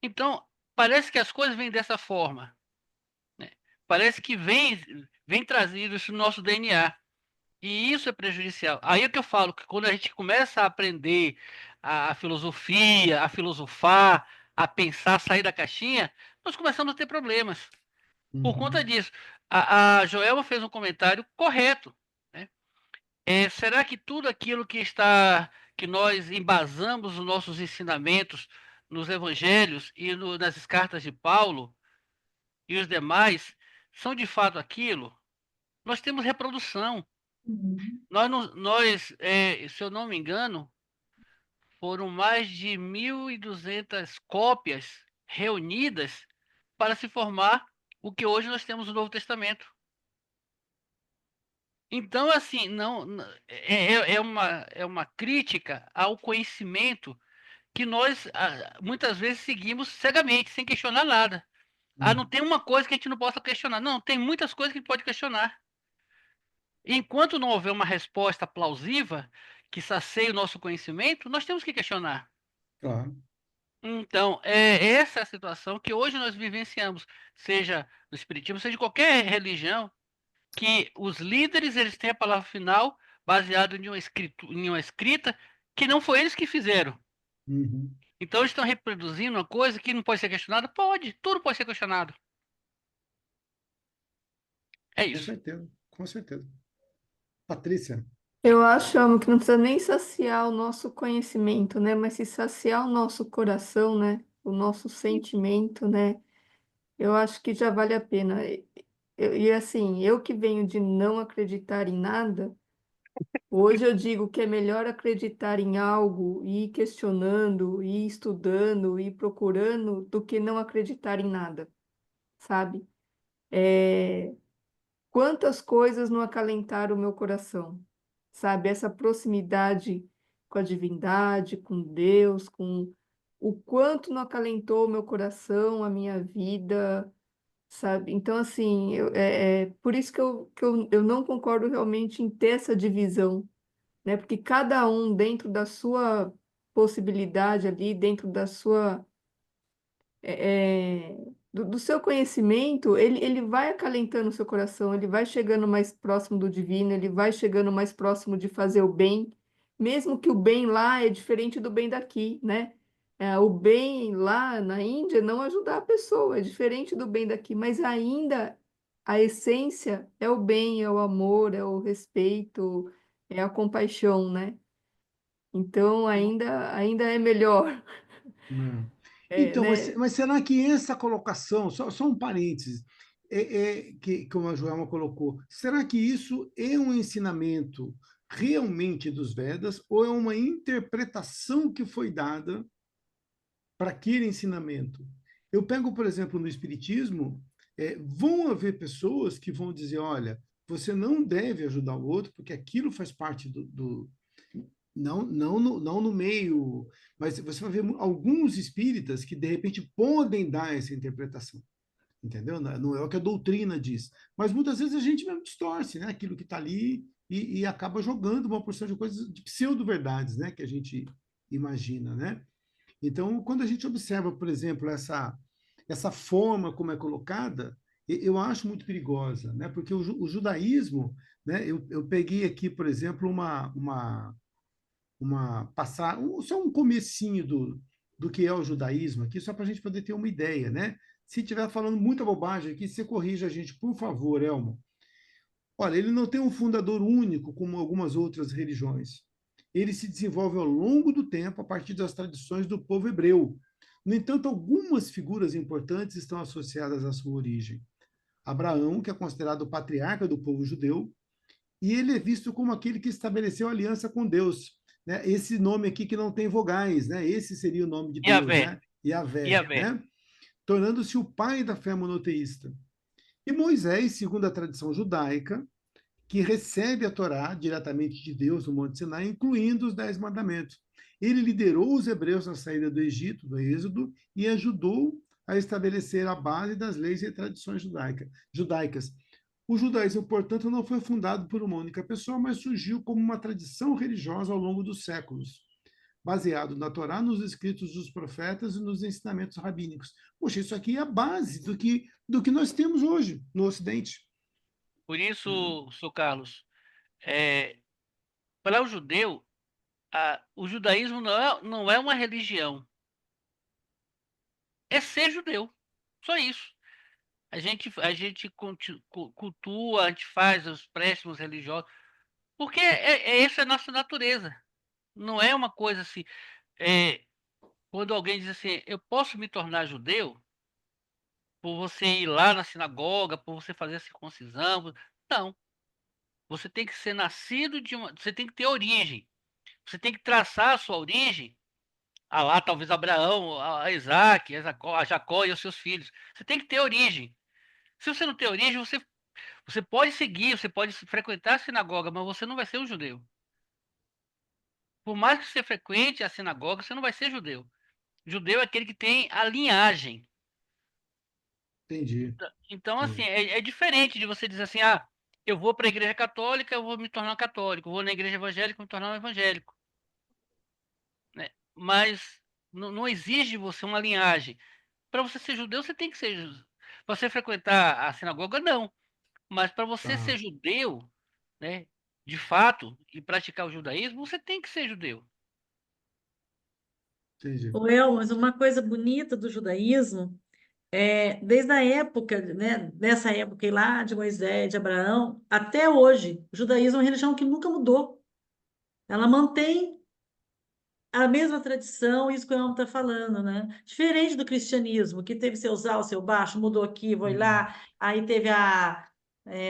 [SPEAKER 2] Então, parece que as coisas vêm dessa forma, né? Parece que vem trazido isso no nosso DNA. E isso é prejudicial. Aí é que eu falo que quando a gente começa a aprender a filosofia, a filosofar, a pensar, a sair da caixinha, nós começamos a ter problemas. Por conta
[SPEAKER 1] Uhum.
[SPEAKER 2] disso, a Joelma fez um comentário correto, né? Será que tudo aquilo que nós embasamos os nossos ensinamentos nos evangelhos e nas cartas de Paulo e os demais são de fato aquilo? Nós temos reprodução.
[SPEAKER 4] Uhum.
[SPEAKER 2] Se eu não me engano, foram mais de 1.200 cópias reunidas para se formar o que hoje nós temos no Novo Testamento. Então, assim, é uma crítica ao conhecimento que nós muitas vezes seguimos cegamente, sem questionar nada. Ah, não
[SPEAKER 1] Uhum.
[SPEAKER 2] tem uma coisa que a gente não possa questionar. Não, tem muitas coisas que a gente pode questionar. Enquanto não houver uma resposta plausível que sacie o nosso conhecimento, nós temos que questionar.
[SPEAKER 1] Claro.
[SPEAKER 2] Então, é essa a situação que hoje nós vivenciamos, seja no espiritismo, seja em qualquer religião, que os líderes eles têm a palavra final baseado em uma escrita que não foi eles que fizeram.
[SPEAKER 1] Uhum.
[SPEAKER 2] Então, eles estão reproduzindo uma coisa que não pode ser questionada? Pode, tudo pode ser questionado. É
[SPEAKER 1] Com
[SPEAKER 2] isso.
[SPEAKER 1] certeza, com certeza. Patrícia.
[SPEAKER 3] Eu acho, amo, que não precisa nem saciar o nosso conhecimento, né? Mas se saciar o nosso coração, né? O nosso sentimento, né? Eu acho que já vale a pena. Assim, eu que venho de não acreditar em nada, hoje eu digo que é melhor acreditar em algo e ir questionando, e ir estudando, e ir procurando, do que não acreditar em nada, sabe? É, quantas coisas não acalentaram o meu coração, sabe? Essa proximidade com a divindade, com Deus, com o quanto não acalentou o meu coração, a minha vida, sabe? Então, assim, é por isso que eu não concordo realmente em ter essa divisão, né? Porque cada um, dentro da sua possibilidade ali, dentro da sua do seu conhecimento, ele vai acalentando o seu coração, ele vai chegando mais próximo do divino, ele vai chegando mais próximo de fazer o bem, mesmo que o bem lá é diferente do bem daqui, né? O bem lá na Índia não ajudar a pessoa, é diferente do bem daqui, mas ainda a essência é o bem, é o amor, é o respeito, é a compaixão, né? Então ainda é melhor,
[SPEAKER 1] Né? Então,
[SPEAKER 3] né?
[SPEAKER 1] mas será que essa colocação, só um parênteses, que, como a Joelma colocou, será que isso é um ensinamento realmente dos Vedas ou é uma interpretação que foi dada para aquele ensinamento? Eu pego, por exemplo, no Espiritismo, vão haver pessoas que vão dizer, olha, você não deve ajudar o outro porque aquilo faz parte não no meio, mas você vai ver alguns espíritas que de repente podem dar essa interpretação, entendeu? Não é o que a doutrina diz, mas muitas vezes a gente mesmo distorce, né? Aquilo que está ali e acaba jogando uma porção de coisas de pseudo-verdades, né? Que a gente imagina, né? Então, quando a gente observa, por exemplo, essa forma como é colocada, eu acho muito perigosa, né? Porque o judaísmo, né? Eu peguei aqui, por exemplo, passar só um comecinho do que é o judaísmo aqui, só para a gente poder ter uma ideia, né? Se estiver falando muita bobagem aqui, você corrija a gente, por favor, Elmo. Olha, ele não tem um fundador único como algumas outras religiões. Ele se desenvolve ao longo do tempo a partir das tradições do povo hebreu. No entanto, algumas figuras importantes estão associadas à sua origem. Abraão, que é considerado o patriarca do povo judeu, e ele é visto como aquele que estabeleceu aliança com Deus, né? Esse nome aqui que não tem vogais, né? Esse seria o nome de Deus,
[SPEAKER 2] Yahvé,
[SPEAKER 1] né? Yahvé,
[SPEAKER 2] Yahvé.
[SPEAKER 1] né? Tornando-se o pai da fé monoteísta. E Moisés, segundo a tradição judaica, que recebe a Torá diretamente de Deus no Monte Sinai, incluindo os 10 mandamentos. Ele liderou os hebreus na saída do Egito, do Êxodo, e ajudou a estabelecer a base das leis e tradições judaicas. O judaísmo, portanto, não foi fundado por uma única pessoa, mas surgiu como uma tradição religiosa ao longo dos séculos, baseado na Torá, nos escritos dos profetas e nos ensinamentos rabínicos. Poxa, isso aqui é a base do que nós temos hoje no Ocidente.
[SPEAKER 2] Por isso, Sr. Carlos, é, para o judeu, o judaísmo não é uma religião, é ser judeu. Só isso. A gente cultua, a gente faz os préstimos religiosos, porque essa é a nossa natureza. Não é uma coisa assim. é, Quando alguém diz assim, eu posso me tornar judeu por você ir lá na sinagoga, por você fazer a circuncisão. Não. Você tem que ser nascido de uma. Você tem que ter origem. Você tem que traçar a sua origem. A lá, talvez Abraão, a Isaac, a Jacó e os seus filhos. Você tem que ter origem. Se você não tem origem, você pode seguir, você pode frequentar a sinagoga, mas você não vai ser um judeu. Por mais que você frequente a sinagoga, você não vai ser judeu. Judeu é aquele que tem a linhagem.
[SPEAKER 1] Entendi.
[SPEAKER 2] Então, assim,
[SPEAKER 1] Entendi.
[SPEAKER 2] é diferente de você dizer assim, eu vou para a igreja católica, eu vou me tornar um católico. Eu vou na igreja evangélica, eu vou me tornar um evangélico. Né? Mas não exige você uma linhagem. Para você ser judeu, você tem que ser. Para você frequentar a sinagoga, não. Mas para você
[SPEAKER 1] Tá,
[SPEAKER 2] ser judeu, né, de fato, e praticar o judaísmo, você tem que ser judeu.
[SPEAKER 1] entendi.
[SPEAKER 4] Mas uma coisa bonita do judaísmo desde a época, né, dessa época aí lá de Moisés, de Abraão, até hoje, o judaísmo é uma religião que nunca mudou. Ela mantém a mesma tradição, isso que o Elmo está falando, né? Diferente do cristianismo, que teve seus altos, seu baixo, mudou aqui, foi
[SPEAKER 1] Uhum.
[SPEAKER 4] lá, aí teve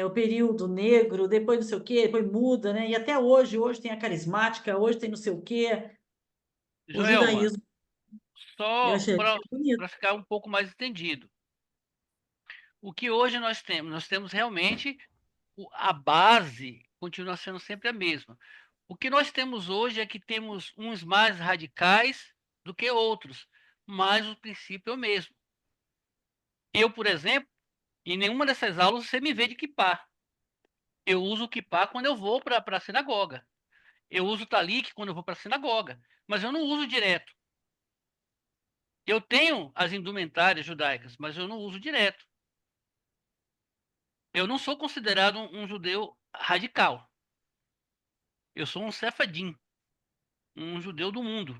[SPEAKER 4] o período negro, depois não sei o quê, depois muda, né? E até hoje tem a carismática, hoje tem não sei o quê. O
[SPEAKER 2] Joelma,
[SPEAKER 4] judaísmo, eu
[SPEAKER 2] só
[SPEAKER 4] achei
[SPEAKER 2] para
[SPEAKER 4] bonito.
[SPEAKER 2] ficar um pouco mais entendido. O que hoje nós temos? Nós temos realmente a base continua sendo sempre a mesma. O que nós temos hoje é que temos uns mais radicais do que outros, mas o princípio é o mesmo. Eu, por exemplo, em nenhuma dessas aulas você me vê de kippá. Eu uso o kippá quando eu vou para a sinagoga. Eu uso o talik quando eu vou para a sinagoga, mas eu não uso direto. Eu tenho as indumentárias judaicas, mas eu não uso direto. Eu não sou considerado um judeu radical. Eu sou um sefadim, um judeu do mundo.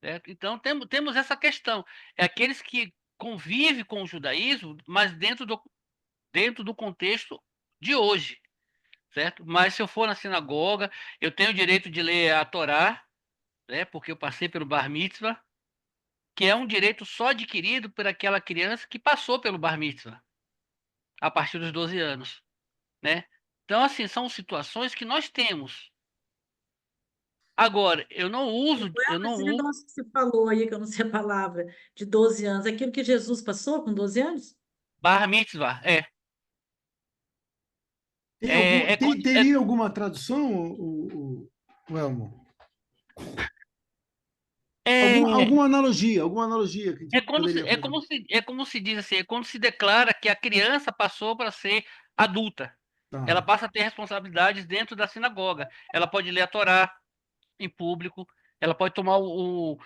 [SPEAKER 2] Certo? Então temos essa questão. É aqueles que convivem com o judaísmo, mas dentro do contexto de hoje. Certo? Mas se eu for na sinagoga, eu tenho o direito de ler a Torá, né? Porque eu passei pelo Bar Mitzvah, que é um direito só adquirido por aquela criança que passou pelo Bar Mitzvah a partir dos 12 anos, né? Então, assim, são situações que nós temos. Agora, eu não
[SPEAKER 4] Esse
[SPEAKER 2] uso
[SPEAKER 4] negócio que você falou aí, que eu não sei a palavra, de 12 anos, aquilo que Jesus passou com 12 anos?
[SPEAKER 2] Bar Mitzvah,
[SPEAKER 1] Tem algum,
[SPEAKER 2] é,
[SPEAKER 1] teria alguma tradução, o Elmo?
[SPEAKER 2] é,
[SPEAKER 1] Alguma analogia que a gente poderia fazer?
[SPEAKER 2] é como se diz assim, é quando se declara que a criança passou para ser adulta. Ela
[SPEAKER 1] Tá,
[SPEAKER 2] passa a ter responsabilidades dentro da sinagoga. Ela pode ler a Torá em público, ela pode tomar o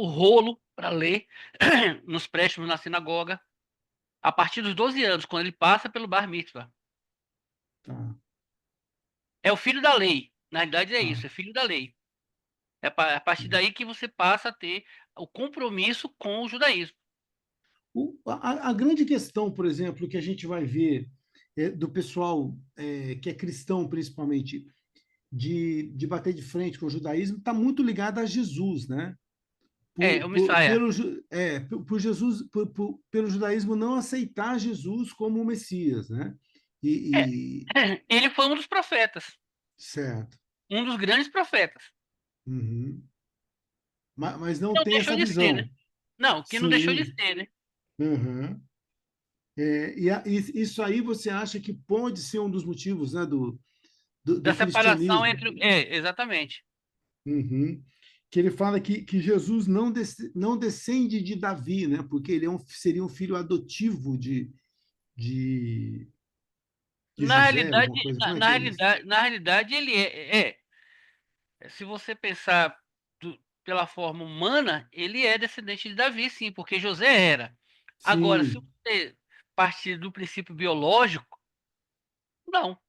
[SPEAKER 2] rolo para ler nos préstimos na sinagoga a partir dos 12 anos, quando ele passa pelo Bar Mitzvah.
[SPEAKER 1] tá,
[SPEAKER 2] É o filho da lei. Na verdade é
[SPEAKER 1] tá.
[SPEAKER 2] isso, é filho da lei. A partir daí que você passa a ter o compromisso com o judaísmo.
[SPEAKER 1] A grande questão, por exemplo, que a gente vai ver do pessoal que é cristão, principalmente, de bater de frente com o judaísmo, está muito ligada a Jesus, né?
[SPEAKER 2] É, o Messiah.
[SPEAKER 1] Por Jesus, pelo judaísmo não aceitar Jesus como o Messias, né? E,
[SPEAKER 2] Ele foi um dos profetas,
[SPEAKER 1] certo.
[SPEAKER 2] um dos grandes profetas.
[SPEAKER 1] Uhum. Mas não
[SPEAKER 2] Não
[SPEAKER 1] tem
[SPEAKER 2] deixou
[SPEAKER 1] essa
[SPEAKER 2] de ser, né?
[SPEAKER 1] visão.
[SPEAKER 2] Não, que não deixou de
[SPEAKER 1] Sim.
[SPEAKER 2] ser, né?
[SPEAKER 1] Uhum. Isso aí você acha que pode ser um dos motivos, né,
[SPEAKER 2] Da
[SPEAKER 1] do
[SPEAKER 2] separação
[SPEAKER 1] cristianismo?
[SPEAKER 2] entre. Exatamente.
[SPEAKER 1] Uhum. Que ele fala que Jesus não descende de Davi, né? Porque ele seria um filho adotivo de, de
[SPEAKER 2] Na
[SPEAKER 1] José,
[SPEAKER 2] realidade,
[SPEAKER 1] alguma coisa.
[SPEAKER 2] na,
[SPEAKER 1] Como é
[SPEAKER 2] na
[SPEAKER 1] que é isso?
[SPEAKER 2] realidade, na realidade, ele se você pensar pela forma humana, ele é descendente de Davi, sim, porque José era. Agora, se
[SPEAKER 1] Sim.
[SPEAKER 2] você partir do princípio biológico, não.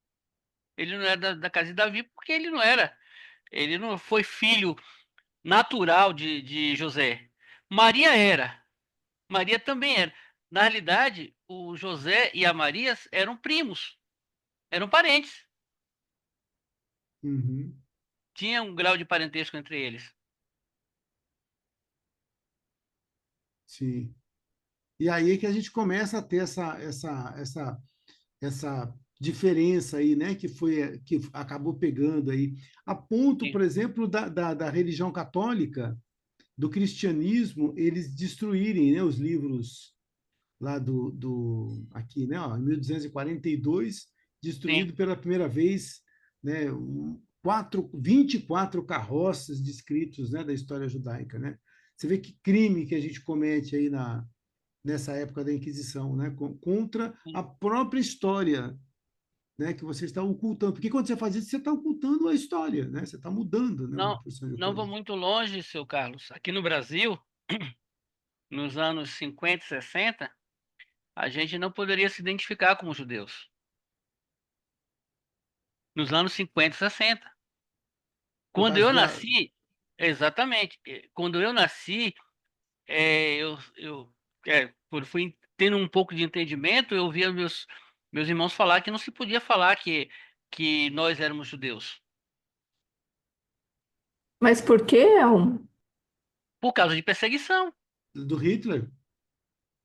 [SPEAKER 2] Ele não era da casa de Davi porque ele não era. Ele não foi filho natural de José. Maria era. Maria também era. Na realidade, o José e a Maria eram primos, eram parentes.
[SPEAKER 1] Uhum.
[SPEAKER 2] Tinha um grau de parentesco entre eles.
[SPEAKER 1] Sim. E aí é que a gente começa a ter essa diferença aí, né, que acabou pegando aí, a ponto,
[SPEAKER 2] Sim,
[SPEAKER 1] por exemplo, da religião católica, do cristianismo, eles destruírem, né, os livros lá aqui, né, ó, em 1242,
[SPEAKER 2] sim.
[SPEAKER 1] destruído pela primeira vez, né, 24 carroças de escritos, né, da história judaica, né? Você vê que crime que a gente comete aí nessa época da Inquisição, né, contra
[SPEAKER 2] Sim.
[SPEAKER 1] a própria história, né, que você está ocultando. Porque quando você faz isso, você está ocultando a história, né? Você está mudando, né, uma
[SPEAKER 2] Não,
[SPEAKER 1] porção de
[SPEAKER 2] não vou
[SPEAKER 1] coisa.
[SPEAKER 2] muito longe, seu Carlos. Aqui no Brasil, nos anos 50 e 60, a gente não poderia se identificar como judeus. Nos anos 50 e 60.
[SPEAKER 1] Por
[SPEAKER 2] Quando
[SPEAKER 1] causa
[SPEAKER 2] eu nasci, exatamente, quando eu nasci, fui tendo um pouco de entendimento, eu via meus irmãos falar que não se podia falar que nós éramos judeus.
[SPEAKER 3] Mas por quê, Elmo?
[SPEAKER 2] Por causa de perseguição.
[SPEAKER 1] do Hitler.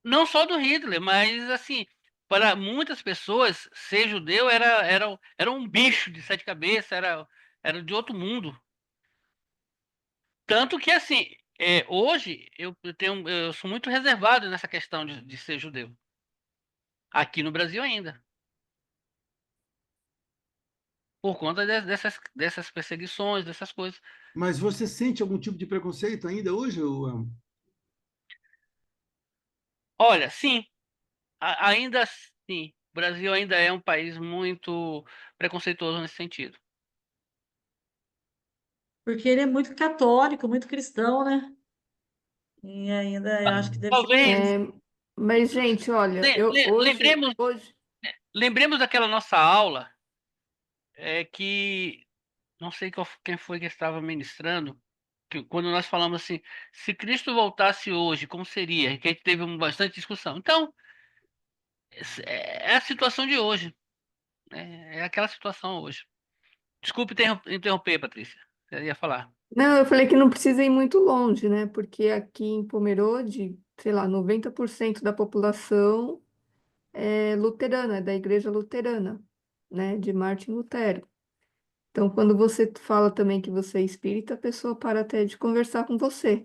[SPEAKER 2] Não só do Hitler, mas assim, para muitas pessoas, ser judeu era um bicho de sete cabeças, era de outro mundo. Tanto que assim, hoje eu sou muito reservado nessa questão de ser judeu. Aqui no Brasil ainda. Por conta dessas perseguições, dessas coisas.
[SPEAKER 1] Mas você sente algum tipo de preconceito ainda hoje?
[SPEAKER 2] Olha, sim, ainda assim, o Brasil ainda é um país muito preconceituoso nesse sentido.
[SPEAKER 4] Porque ele é muito católico, muito cristão, né? E ainda eu acho que deve ser por
[SPEAKER 2] Talvez
[SPEAKER 4] isso.
[SPEAKER 3] Mas, gente, olha, eu hoje,
[SPEAKER 2] lembremos,
[SPEAKER 3] hoje,
[SPEAKER 2] lembremos daquela nossa aula que não sei quem foi que estava ministrando, que quando nós falamos assim, se Cristo voltasse hoje, como seria? Que a gente teve bastante discussão. Então, é a situação de hoje, né? É aquela situação hoje. Desculpe interromper, Patrícia. Você ia falar.
[SPEAKER 3] não, eu falei que não precisa ir muito longe, né? Porque aqui em Pomerode, sei lá, 90% da população é luterana, é da igreja luterana, né? De Martin Lutero. Então, quando você fala também que você é espírita, a pessoa para até de conversar com você.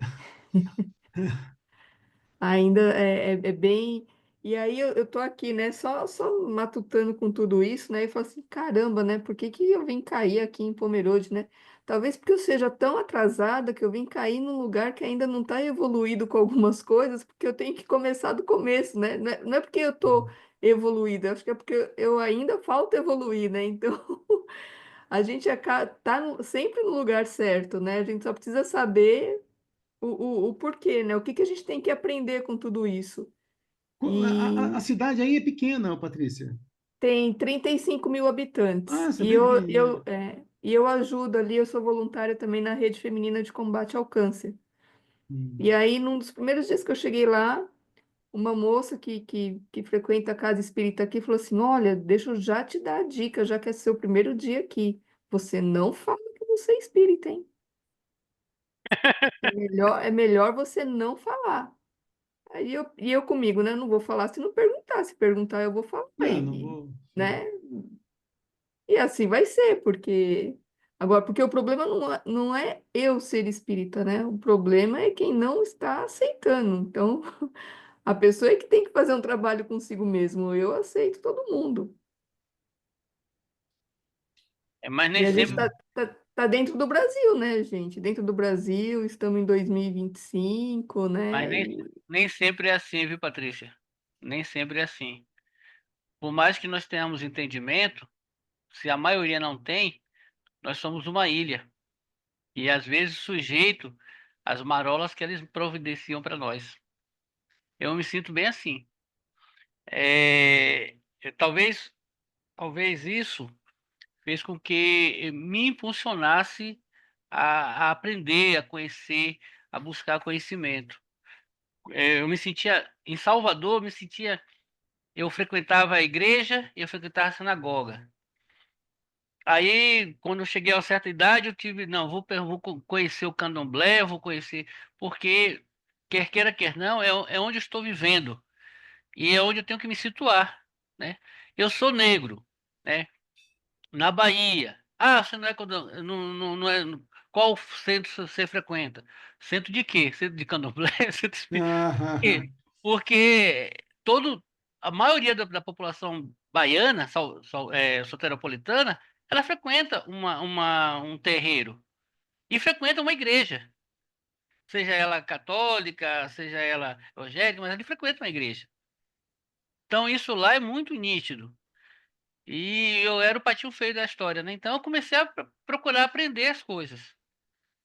[SPEAKER 3] Ainda é bem. E aí eu tô aqui, né? Só matutando com tudo isso, né? E falo assim, caramba, né? Por que que eu vim cair aqui em Pomerode, né? Talvez porque eu seja tão atrasada que eu vim cair num lugar que ainda não está evoluído com algumas coisas, porque eu tenho que começar do começo, né? Não é porque eu tô evoluída, acho que é porque eu ainda falta evoluir, né? Então, a gente tá sempre no lugar certo, né? A gente só precisa saber o porquê, né? O que que a gente tem que aprender com tudo isso.
[SPEAKER 1] A
[SPEAKER 3] E
[SPEAKER 1] cidade aí é pequena, Patrícia.
[SPEAKER 3] tem 35 mil
[SPEAKER 1] Ah,
[SPEAKER 3] habitantes.
[SPEAKER 1] você é bem pequenininha.
[SPEAKER 3] E eu ajudo ali, eu sou voluntária também na Rede Feminina de Combate ao Câncer. E
[SPEAKER 1] Hum.
[SPEAKER 3] aí, num dos primeiros dias que eu cheguei lá, uma moça que frequenta a casa espírita aqui falou assim: Olha, deixa eu já te dar a dica, já que é seu primeiro dia aqui. Você não fala que você é espírita, hein? É melhor você não falar. E eu comigo, né? Não vou falar se não perguntar. Se perguntar, eu vou falar.
[SPEAKER 1] Não, não vou. Sim.
[SPEAKER 3] Né? E assim vai ser, porque agora, porque o problema não é eu ser espírita, né? O problema é quem não está aceitando. Então, a pessoa é que tem que fazer um trabalho consigo mesmo. Eu aceito todo mundo.
[SPEAKER 2] Mas
[SPEAKER 3] E
[SPEAKER 2] nem
[SPEAKER 3] a gente
[SPEAKER 2] sempre,
[SPEAKER 3] tá dentro do Brasil, né, gente? Dentro do Brasil, estamos em 2025,
[SPEAKER 2] mas
[SPEAKER 3] né?
[SPEAKER 2] nem sempre é assim, viu, Patrícia? Nem sempre é assim. Por mais que nós tenhamos entendimento, se a maioria não tem, nós somos uma ilha. E às vezes sujeito às marolas que eles providenciam para nós. Eu me sinto bem assim. Talvez isso fez com que me impulsionasse a aprender, a conhecer, a buscar conhecimento. Eu me sentia, em Salvador, eu frequentava a igreja e eu frequentava a sinagoga. Aí, quando eu cheguei a uma certa idade, eu tive, não, vou conhecer o candomblé, vou conhecer, porque, quer queira, quer não, é onde eu estou vivendo e é onde eu tenho que me situar, né? Eu sou negro, né? Na Bahia. Ah, você não é não é. Qual centro você frequenta? Centro de quê? Centro de candomblé? Centro espírita? Por quê?
[SPEAKER 1] Ah,
[SPEAKER 2] Porque a maioria da população baiana, soteropolitana, ela frequenta um terreiro e frequenta uma igreja, seja ela católica, seja ela evangélica, mas ele frequenta uma igreja. Então isso lá é muito nítido. E eu era o patinho feio da história, né? Então eu comecei a procurar aprender as coisas,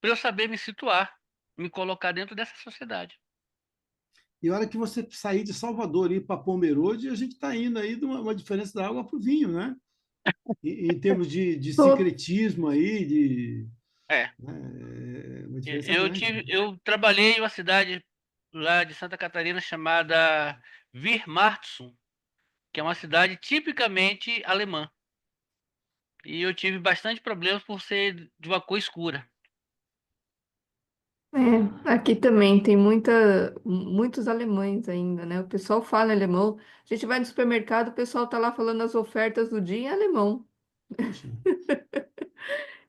[SPEAKER 2] para eu saber me situar, me colocar dentro dessa sociedade.
[SPEAKER 1] e a hora que você sair de Salvador e ir para Pomerode, a gente está indo aí de uma diferença da água para o vinho, né? Em termos de
[SPEAKER 3] Tô-
[SPEAKER 1] sincretismo aí,
[SPEAKER 2] É,
[SPEAKER 1] né, uma diferença grande.
[SPEAKER 2] eu trabalhei em uma cidade lá de Santa Catarina chamada Virmartsum, que é uma cidade tipicamente alemã. E eu tive bastante problemas por ser de uma cor escura.
[SPEAKER 3] aqui também tem muitos alemães ainda, né? O pessoal fala alemão. A gente vai no supermercado, o pessoal tá lá falando as ofertas do dia em alemão.
[SPEAKER 1] Puxa.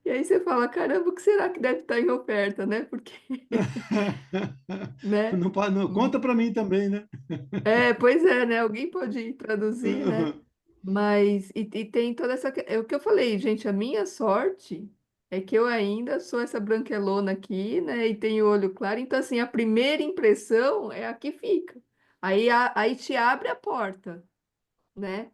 [SPEAKER 3] E aí você fala, caramba, o que será que deve estar em oferta, né? Porque, né?
[SPEAKER 1] Não, conta para mim também, né?
[SPEAKER 3] Pois é, né? Alguém pode traduzir, né? Mas, e tem toda essa. É o que eu falei, gente, a minha sorte é que eu ainda sou essa branquelona aqui, né? E tenho olho claro, então, assim, a primeira impressão é a que fica. Aí te abre a porta, né?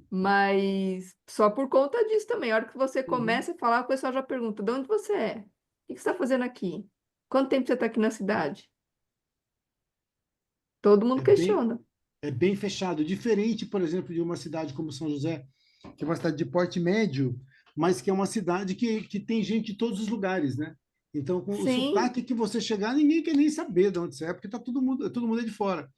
[SPEAKER 3] Mas só por conta disso também. A hora que você
[SPEAKER 1] Uhum.
[SPEAKER 3] começa a falar, o pessoal já pergunta: de onde você é? O que você está fazendo aqui? Quanto tempo você está aqui na cidade? Todo mundo
[SPEAKER 1] É bem,
[SPEAKER 3] questiona.
[SPEAKER 1] é bem fechado. Diferente, por exemplo, de uma cidade como São José, que é uma cidade de porte médio, mas que é uma cidade que tem gente de todos os lugares, né? Então, com o
[SPEAKER 3] Sim.
[SPEAKER 1] sotaque que você chegar, ninguém quer nem saber de onde você é, porque tá todo mundo é de fora,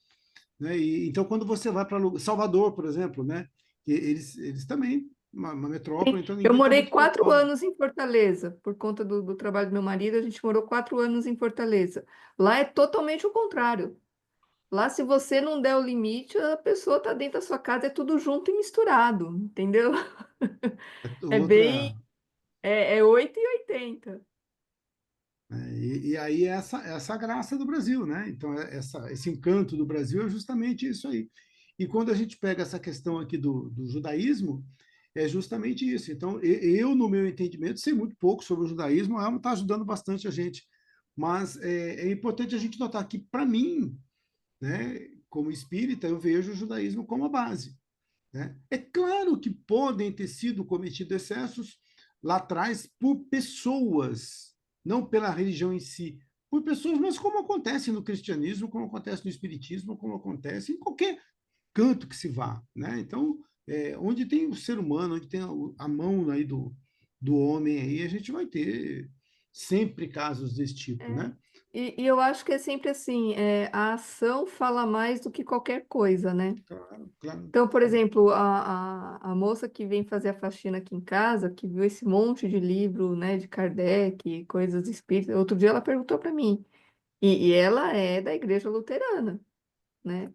[SPEAKER 1] né? Então, quando você vai para Salvador, por exemplo, né? Eles também, uma metrópole, então
[SPEAKER 3] Eu
[SPEAKER 1] ninguém está
[SPEAKER 3] morei
[SPEAKER 1] muito
[SPEAKER 3] 4
[SPEAKER 1] preocupado.
[SPEAKER 3] anos em Fortaleza, por conta do trabalho do meu marido, a gente morou 4 anos em Fortaleza. Lá é totalmente o contrário. Lá, se você não der o limite, a pessoa está dentro da sua casa, é tudo junto e misturado, entendeu?
[SPEAKER 1] É
[SPEAKER 3] É
[SPEAKER 1] outra,
[SPEAKER 3] bem, é 8 e 80.
[SPEAKER 1] né? E aí essa graça do Brasil, né? Então esse encanto do Brasil é justamente isso aí. E quando a gente pega essa questão aqui do judaísmo, é justamente isso. Então eu, no meu entendimento, sei muito pouco sobre o judaísmo, a Alma está ajudando bastante a gente, mas é importante a gente notar que, para mim, né, como espírita, eu vejo o judaísmo como a base, né? É claro que podem ter sido cometidos excessos lá atrás por pessoas, não pela religião em si, por pessoas, mas como acontece no cristianismo, como acontece no espiritismo, como acontece em qualquer canto que se vá, né? Então, onde tem o ser humano, onde tem a mão aí do homem, aí a gente vai ter sempre casos desse tipo,
[SPEAKER 3] É.
[SPEAKER 1] né?
[SPEAKER 3] E eu acho que é sempre assim, a ação fala mais do que qualquer coisa, né?
[SPEAKER 1] Claro, claro.
[SPEAKER 3] Então, por exemplo, a moça que vem fazer a faxina aqui em casa, que viu esse monte de livro, né, de Kardec, coisas espíritas, outro dia ela perguntou para mim, e ela é da igreja luterana, né?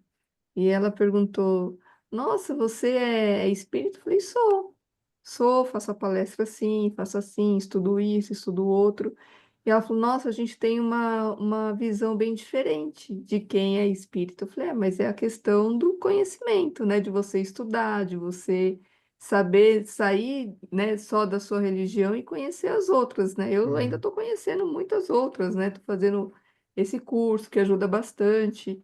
[SPEAKER 3] E ela perguntou, nossa, você é espírita? Eu falei, sou. Sou, faço a palestra assim, estudo isso, estudo outro. E ela falou, nossa, a gente tem uma visão bem diferente de quem é espírita. Eu falei, mas é a questão do conhecimento, né? De você estudar, de você saber sair, né, só da sua religião e conhecer as outras, né? Eu ainda
[SPEAKER 1] É.
[SPEAKER 3] estou conhecendo muitas outras, né? Estou fazendo esse curso que ajuda bastante.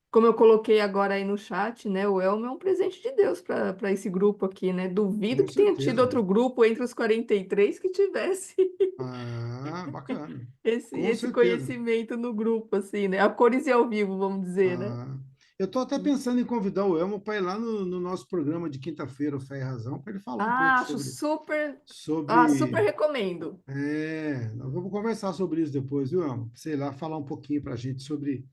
[SPEAKER 3] Como eu coloquei agora aí no chat, né? O Elmo é um presente de Deus para esse grupo aqui, né? Duvido
[SPEAKER 1] Com
[SPEAKER 3] que tenha tido
[SPEAKER 1] certeza.
[SPEAKER 3] outro grupo entre os 43 que tivesse
[SPEAKER 1] Ah, bacana. Com
[SPEAKER 3] esse
[SPEAKER 1] certeza.
[SPEAKER 3] conhecimento no grupo, assim, né? A cores e ao vivo, vamos dizer, né?
[SPEAKER 1] Ah, eu estou até pensando em convidar o Elmo para ir lá no nosso programa de quinta-feira, o Fé e Razão, para ele falar um pouco
[SPEAKER 3] Ah, acho super, super
[SPEAKER 1] sobre.
[SPEAKER 3] recomendo.
[SPEAKER 1] Nós vamos conversar sobre isso depois, viu, Elmo? Sei lá, falar um pouquinho para a gente sobre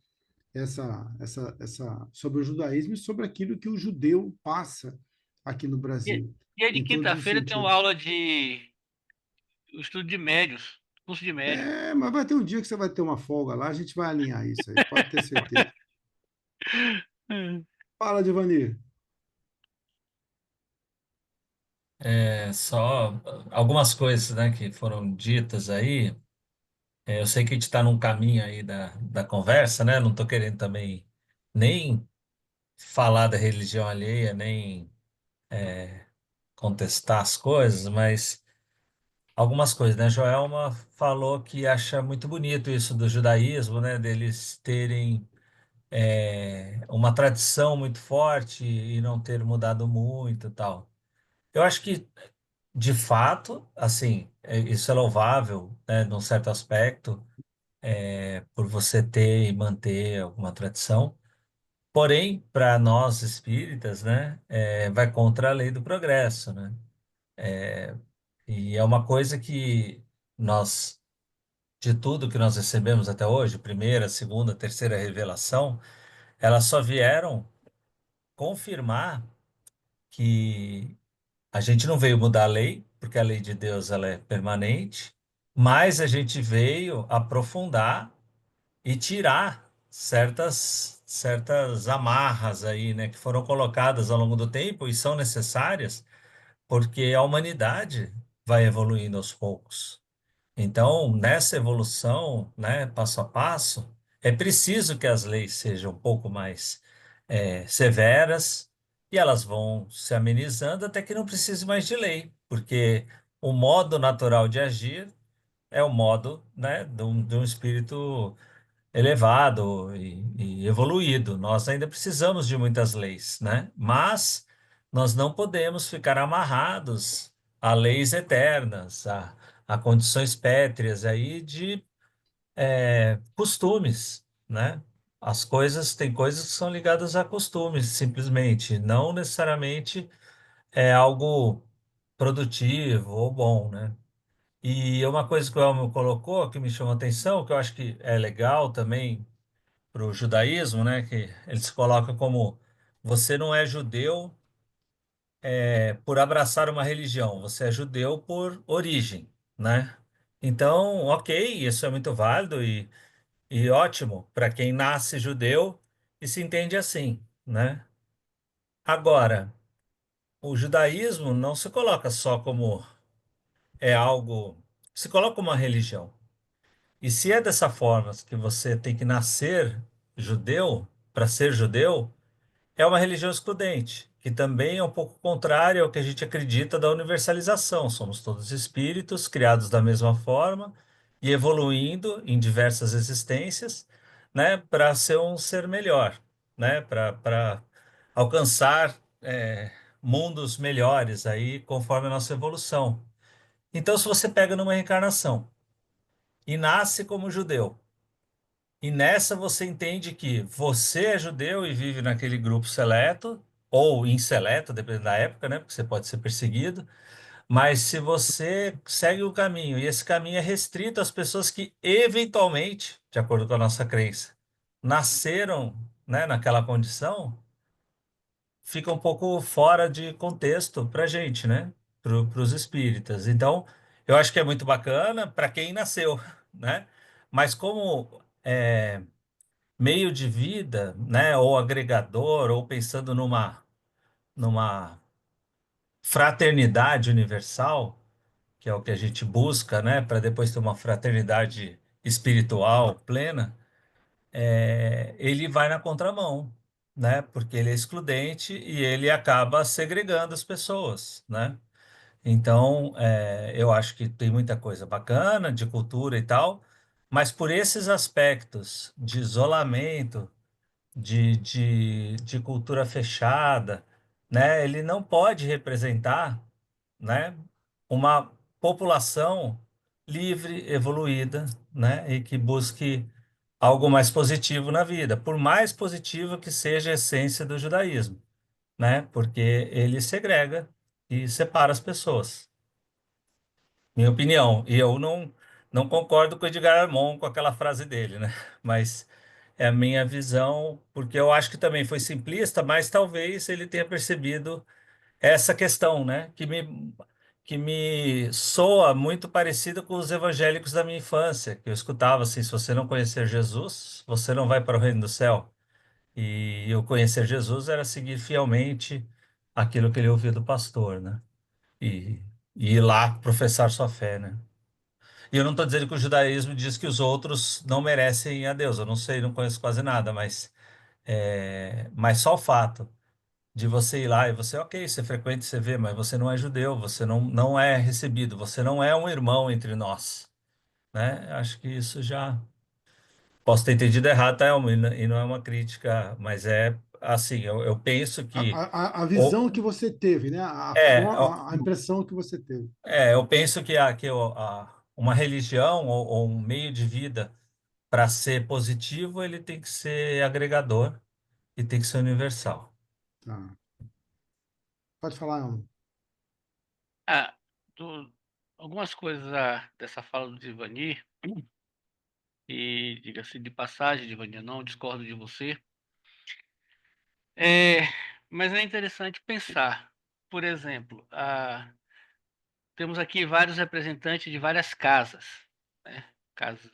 [SPEAKER 1] sobre o judaísmo e sobre aquilo que o judeu passa aqui no
[SPEAKER 2] E,
[SPEAKER 1] Brasil,
[SPEAKER 2] e de
[SPEAKER 1] em todos os
[SPEAKER 2] quinta-feira eu tenho
[SPEAKER 1] sentidos.
[SPEAKER 2] aula de estudo de médios, curso de médio.
[SPEAKER 1] Mas vai ter um dia que você vai ter uma folga lá, a gente vai alinhar isso aí, pode ter certeza.
[SPEAKER 2] Hum.
[SPEAKER 1] Fala, Giovanni.
[SPEAKER 5] Só algumas coisas, né, que foram ditas aí. Eu sei que a gente está num caminho aí da conversa, né? Não estou querendo também nem falar da religião alheia, nem contestar as coisas, mas algumas coisas, né? Joelma falou que acha muito bonito isso do judaísmo, né? Deles terem uma tradição muito forte e não ter mudado muito e tal. Eu acho que, de fato, assim, isso é louvável, né? Num certo aspecto, por você ter e manter alguma tradição. Porém, para nós espíritas, né, vai contra a lei do progresso, né? E é uma coisa que nós, de tudo que nós recebemos até hoje, primeira, segunda, terceira revelação, elas só vieram confirmar que a gente não veio mudar a lei, porque a lei de Deus ela é permanente, mas a gente veio aprofundar e tirar certas amarras aí, né, que foram colocadas ao longo do tempo e são necessárias porque a humanidade vai evoluindo aos poucos. Então, nessa evolução, né, passo a passo, é preciso que as leis sejam um pouco mais severas e elas vão se amenizando até que não precise mais de lei, porque o modo natural de agir é o modo, né, de um espírito elevado e evoluído. Nós ainda precisamos de muitas leis, né? Mas nós não podemos ficar amarrados a leis eternas, a condições pétreas aí de costumes, né? Tem coisas que são ligadas a costumes, simplesmente, não necessariamente é algo produtivo ou bom, né? E uma coisa que o Elmo colocou que me chamou a atenção, que eu acho que é legal também para o judaísmo, né? Que ele se coloca como você não é judeu por abraçar uma religião, você é judeu por origem, né? Então, ok, isso é muito válido e ótimo para quem nasce judeu e se entende assim, né? Agora, o judaísmo não se coloca só como algo, se coloca como uma religião. E se é dessa forma que você tem que nascer judeu para ser judeu, é uma religião excludente, que também é um pouco contrária ao que a gente acredita da universalização. Somos todos espíritos criados da mesma forma e evoluindo em diversas existências, né, para ser um ser melhor, né, para alcançar mundos melhores aí conforme a nossa evolução. Então, se você pega numa reencarnação e nasce como judeu, e nessa você entende que você é judeu e vive naquele grupo seleto, ou inseleto, dependendo da época, né? Porque você pode ser perseguido. Mas se você segue o caminho, e esse caminho é restrito às pessoas que, eventualmente, de acordo com a nossa crença, nasceram, né, naquela condição, fica um pouco fora de contexto para a gente, né? Para os espíritas. Então, eu acho que é muito bacana para quem nasceu, né? Mas como meio de vida, né, ou agregador, ou pensando numa fraternidade universal, que é o que a gente busca, né, para depois ter uma fraternidade espiritual plena, ele vai na contramão, né, porque ele é excludente e ele acaba segregando as pessoas, né? Então, eu acho que tem muita coisa bacana de cultura e tal, mas por esses aspectos de isolamento, de cultura fechada, né, ele não pode representar, né, uma população livre, evoluída, né, e que busque algo mais positivo na vida, por mais positivo que seja a essência do judaísmo, né, porque ele segrega e separa as pessoas. Minha opinião. E eu não concordo com o Edgar Armond com aquela frase dele, né? Mas é a minha visão, porque eu acho que também foi simplista, mas talvez ele tenha percebido essa questão, né? Que me soa muito parecido com os evangélicos da minha infância, que eu escutava assim: se você não conhecer Jesus, você não vai para o reino do céu. E eu conhecer Jesus era seguir fielmente aquilo que ele ouvia do pastor, né? E, e ir lá professar sua fé, né? E eu não estou dizendo que o judaísmo diz que os outros não merecem a Deus. Eu não sei, não conheço quase nada, mas só o fato de você ir lá e você, ok, você frequenta, você vê, mas você não é judeu, você não é recebido, você não é um irmão entre nós, né? Acho que isso já posso ter entendido errado, tá, Elmo? E não é uma crítica, mas é assim, eu penso que
[SPEAKER 1] A
[SPEAKER 5] o,
[SPEAKER 1] visão que você teve, né?
[SPEAKER 5] é,
[SPEAKER 1] A impressão que você teve.
[SPEAKER 5] eu penso que uma religião ou um meio de vida para ser positivo, ele tem que ser agregador e tem que ser universal.
[SPEAKER 1] Tá. Pode falar, Elmo.
[SPEAKER 2] Ah, do- algumas coisas dessa fala do Divani, e diga-se de passagem, Divani, eu não discordo de você. É, mas é interessante pensar, por exemplo, temos aqui vários representantes de várias casas, né? Casas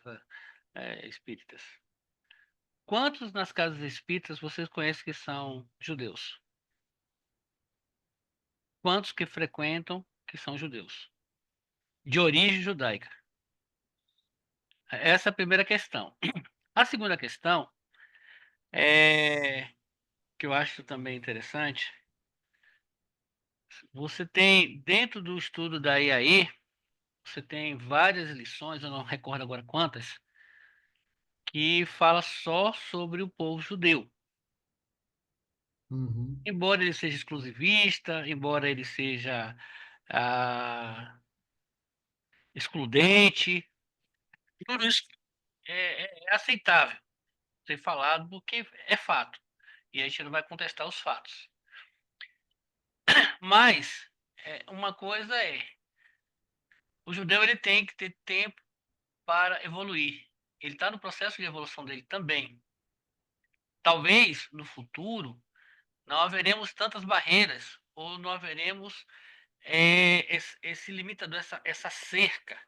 [SPEAKER 2] espíritas. Quantos nas casas espíritas vocês conhecem que são judeus? Quantos que frequentam que são judeus? De origem judaica. Essa é a primeira questão. A segunda questão é que eu acho também interessante. Você tem, dentro do estudo da IAE, você tem várias lições, eu não recordo agora quantas, que fala só sobre o povo judeu.
[SPEAKER 1] Uhum.
[SPEAKER 2] Embora ele seja exclusivista, embora ele seja ah, excludente, tudo isso é aceitável ser falado porque é fato. E a gente não vai contestar os fatos. Mas uma coisa o judeu ele tem que ter tempo para evoluir. Ele está no processo de evolução dele também. Talvez no futuro não haveremos tantas barreiras ou não haveremos esse limitador, essa cerca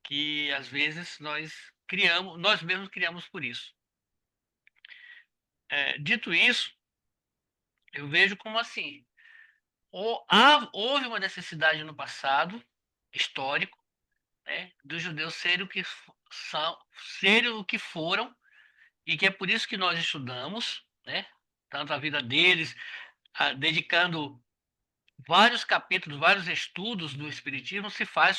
[SPEAKER 2] que às vezes nós mesmos criamos por isso. Dito isso, eu vejo como assim, houve uma necessidade no passado histórico, né, dos judeus serem o que são, serem o que foram, e que é por isso que nós estudamos, né, tanto a vida deles, dedicando vários capítulos, vários estudos do Espiritismo se faz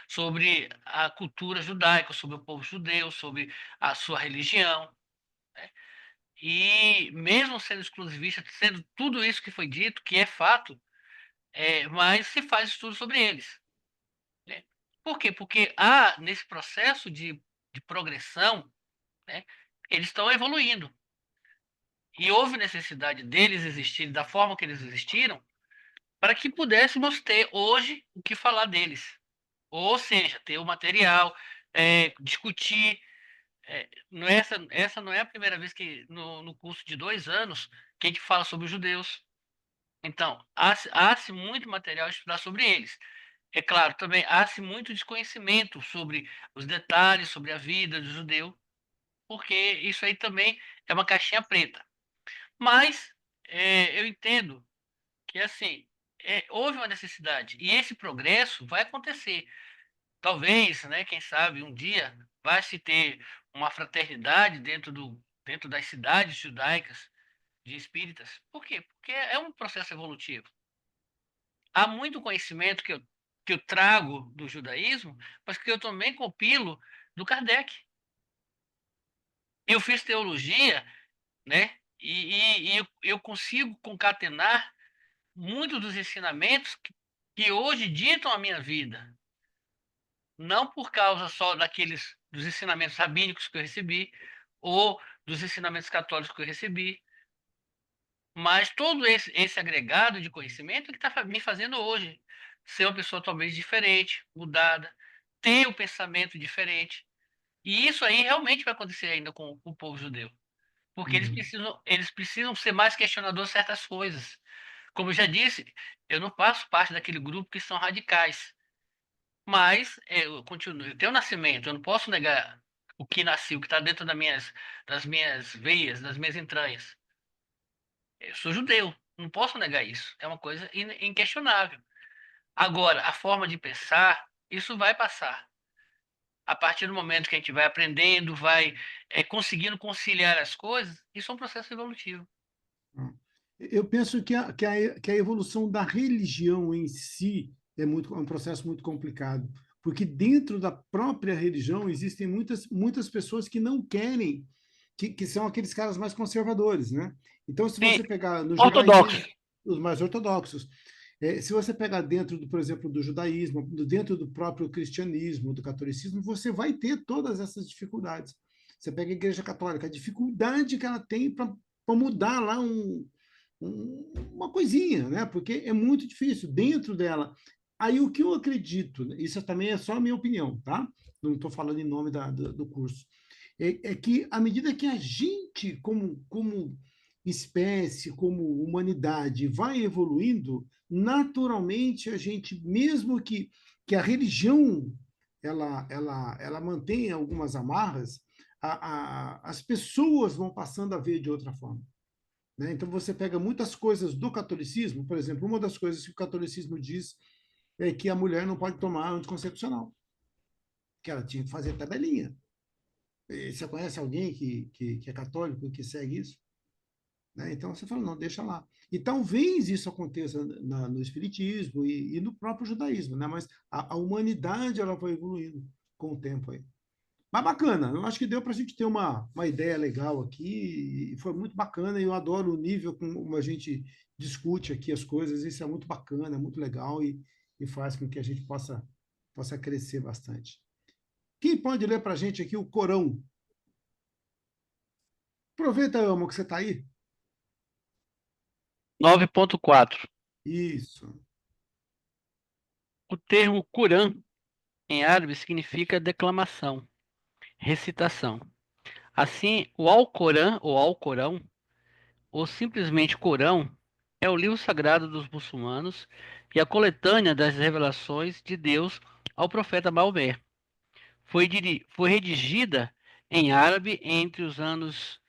[SPEAKER 2] sobre a cultura judaica, sobre o povo judeu, sobre a sua religião. E mesmo sendo exclusivista, sendo tudo isso que foi dito, que é fato, mas se faz estudo sobre eles. Né? Por quê? Porque nesse processo de progressão, né, eles estão evoluindo. E houve necessidade deles existirem da forma que eles existiram para que pudéssemos ter hoje o que falar deles. Ou seja, ter o material, discutir. Essa não é a primeira vez que no curso de 2 anos que a gente fala sobre os judeus. Então, há-se muito material a estudar sobre eles. É claro, também há-se muito desconhecimento sobre os detalhes, sobre a vida do judeu, porque isso aí também é uma caixinha preta. Mas eu entendo que, assim, houve uma necessidade. E esse progresso vai acontecer. Talvez, né, quem sabe, um dia vai se ter uma fraternidade dentro das cidades judaicas de espíritas. Por quê? Porque é um processo evolutivo. Há muito conhecimento que eu trago do judaísmo, mas que eu também compilo do Kardec. Eu fiz teologia, né? E eu consigo concatenar muitos dos ensinamentos que hoje ditam a minha vida. Não por causa só dos ensinamentos rabínicos que eu recebi, ou dos ensinamentos católicos que eu recebi, mas todo esse agregado de conhecimento que está me fazendo hoje ser uma pessoa talvez diferente, mudada, ter um pensamento diferente. E isso aí realmente vai acontecer ainda com o povo judeu. Porque
[SPEAKER 1] Uhum.
[SPEAKER 2] eles precisam ser mais questionadores de certas coisas. Como eu já disse, eu não faço parte daquele grupo que são radicais. Mas eu continuo, eu tenho nascimento, eu não posso negar o que nasci, o que está dentro das minhas veias, das minhas entranhas. Eu sou judeu, não posso negar isso. É uma coisa inquestionável. Agora, a forma de pensar, isso vai passar. A partir do momento que a gente vai aprendendo, vai conseguindo conciliar as coisas, isso é um processo evolutivo.
[SPEAKER 1] Eu penso que a evolução da religião em si é um processo muito complicado, porque dentro da própria religião existem muitas pessoas que não querem, que são aqueles caras mais conservadores, né? Então, se
[SPEAKER 2] Sim,
[SPEAKER 1] você pegar no judaísmo,
[SPEAKER 2] ortodoxo.
[SPEAKER 1] os mais ortodoxos, se você pegar dentro, por exemplo, do judaísmo, dentro do próprio cristianismo, do catolicismo, você vai ter todas essas dificuldades. Você pega a Igreja Católica, a dificuldade que ela tem para mudar lá uma coisinha, né? Porque é muito difícil dentro dela. Aí o que eu acredito, isso também é só a minha opinião, tá? Não estou falando em nome do curso, é que à medida que a gente, como espécie, como humanidade, vai evoluindo, naturalmente a gente, mesmo que a religião ela mantenha algumas amarras, as pessoas vão passando a ver de outra forma. Né? Então, você pega muitas coisas do catolicismo, por exemplo, uma das coisas que o catolicismo diz é que a mulher não pode tomar anticoncepcional, que ela tinha que fazer tabelinha. E você conhece alguém que é católico e que segue isso? Né? Então, você fala, não, deixa lá. E talvez isso aconteça no Espiritismo e no próprio judaísmo, né? Mas a humanidade ela vai evoluindo com o tempo aí. Mas bacana, eu acho que deu para a gente ter uma ideia legal aqui, e foi muito bacana, e eu adoro o nível como a gente discute aqui as coisas, isso é muito bacana, é muito legal e faz com que a gente possa crescer bastante. Quem pode ler para a gente aqui o Corão? Aproveita, Amo, que você está aí.
[SPEAKER 2] 9.4.
[SPEAKER 1] Isso.
[SPEAKER 2] O termo Quran, em árabe, significa declamação, recitação. Assim, o Alcorão, ou Alcorão, ou simplesmente Corão, é o livro sagrado dos muçulmanos e a coletânea das revelações de Deus ao profeta Maomé. Foi redigida em árabe entre os anos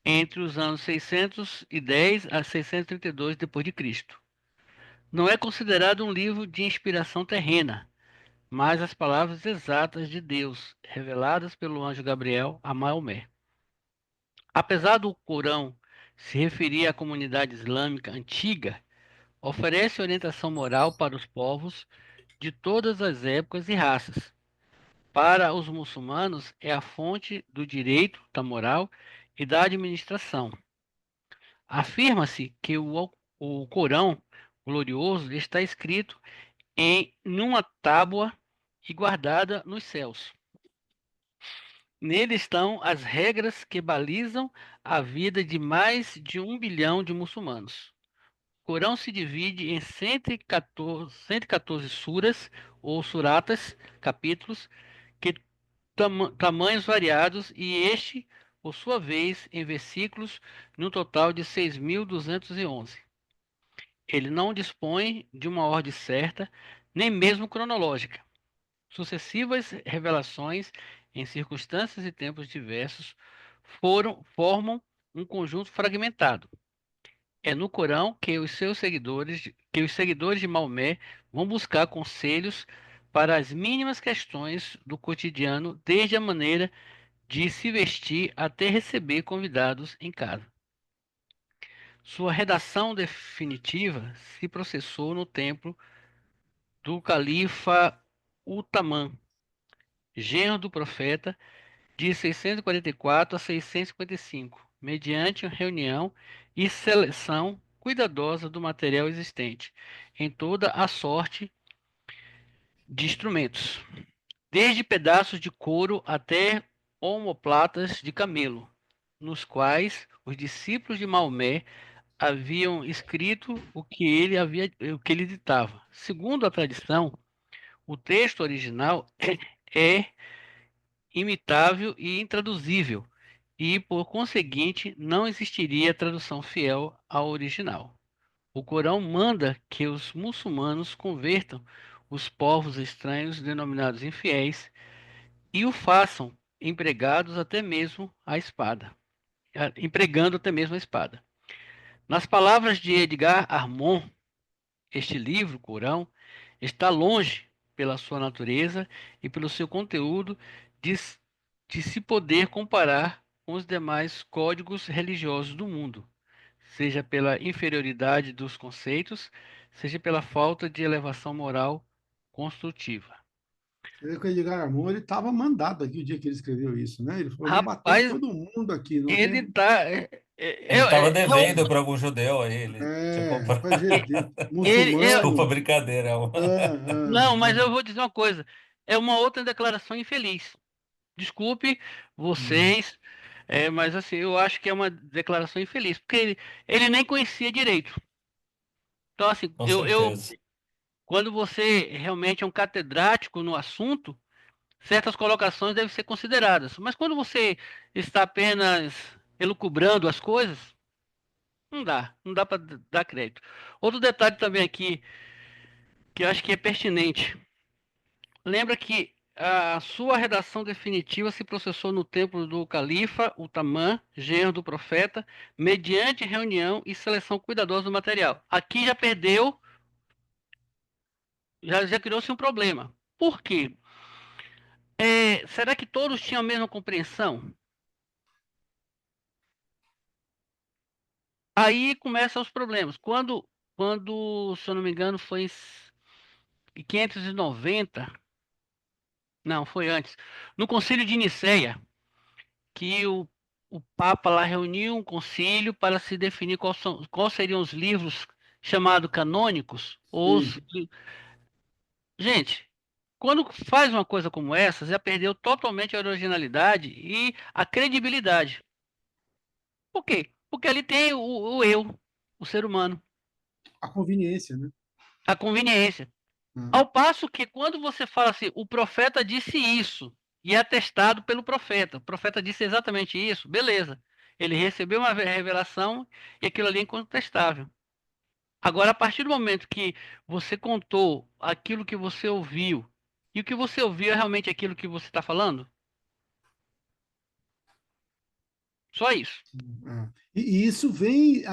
[SPEAKER 2] 610 a 632 depois de Cristo. Não é considerado um livro de inspiração terrena, mas as palavras exatas de Deus, reveladas pelo anjo Gabriel a Maomé. Apesar do Corão se referir à comunidade islâmica antiga, oferece orientação moral para os povos de todas as épocas e raças. Para os muçulmanos, é a fonte do direito, da moral e da administração. Afirma-se que o Corão glorioso está escrito em uma tábua e guardada nos céus. Nele estão as regras que balizam a vida de mais de 1 bilhão de muçulmanos. O Corão se divide em 114 suras ou suratas, capítulos, que tamanhos variados, e este, por sua vez, em versículos, no total de 6.211. Ele não dispõe de uma ordem certa, nem mesmo cronológica. Sucessivas revelações em circunstâncias e tempos diversos formam um conjunto fragmentado. É no Corão que os seguidores de Maomé vão buscar conselhos para as mínimas questões do cotidiano, desde a maneira de se vestir até receber convidados em casa. Sua redação definitiva se processou no templo do califa Utamã, genro do profeta, de 644 a 655, mediante reunião e seleção cuidadosa do material existente, em toda a sorte de instrumentos, desde pedaços de couro até omoplatas de camelo, nos quais os discípulos de Maomé haviam escrito o que ele ditava. Segundo a tradição, o texto original é imitável e intraduzível, e, por conseguinte, não existiria tradução fiel ao original. O Corão manda que os muçulmanos convertam os povos estranhos denominados infiéis e o façam empregando até mesmo a espada. Nas palavras de Edgar Armond, este livro, Corão, está longe, pela sua natureza e pelo seu conteúdo, de, de se poder comparar com os demais códigos religiosos do mundo, seja pela inferioridade dos conceitos, seja pela falta de elevação moral construtiva.
[SPEAKER 1] Você vê que o Edgar Armond, ele estava mandado aqui o dia que ele escreveu isso, né? Ele falou, vou bater em
[SPEAKER 2] Rapaz,
[SPEAKER 1] todo mundo aqui, não
[SPEAKER 2] ele
[SPEAKER 1] tem...
[SPEAKER 2] tá.
[SPEAKER 5] Ele estava devendo para algum judeu aí. Ele tinha comprado.
[SPEAKER 1] Rapaz,
[SPEAKER 2] Ele,
[SPEAKER 5] Desculpa,
[SPEAKER 1] muçulmano...
[SPEAKER 5] brincadeira.
[SPEAKER 2] não, mas eu vou dizer uma coisa. É uma outra declaração infeliz. Desculpe vocês, mas assim, eu acho que é uma declaração infeliz, porque ele nem conhecia direito. Então, assim,
[SPEAKER 5] Com certeza.
[SPEAKER 2] quando você realmente é um catedrático no assunto, certas colocações devem ser consideradas. Mas quando você está apenas elucubrando as coisas, não dá para dar crédito. Outro detalhe também aqui, que eu acho que é pertinente. Lembra que a sua redação definitiva se processou no templo do califa Utamã, genro do profeta, mediante reunião e seleção cuidadosa do material. Aqui já perdeu, já criou-se um problema. Por quê? Será que todos tinham a mesma compreensão? Aí começam os problemas. Quando, se eu não me engano, foi em 590, não, foi antes, no Concílio de Nicéia, que o Papa lá reuniu um concílio para se definir quais seriam os livros chamados canônicos.
[SPEAKER 1] Sim.
[SPEAKER 2] Gente, quando faz uma coisa como essa, já perdeu totalmente a originalidade e a credibilidade. Por quê? Porque ali tem o eu, o ser humano,
[SPEAKER 1] A conveniência, né?
[SPEAKER 2] a conveniência.
[SPEAKER 1] Ah,
[SPEAKER 2] Ao passo que quando você fala assim, o profeta disse isso, e é atestado pelo profeta, o profeta disse exatamente isso, beleza. Ele recebeu uma revelação e aquilo ali é incontestável. Agora, a partir do momento que você contou aquilo que você ouviu, e o que você ouviu é realmente aquilo que você está falando, só isso.
[SPEAKER 1] ah. E isso vem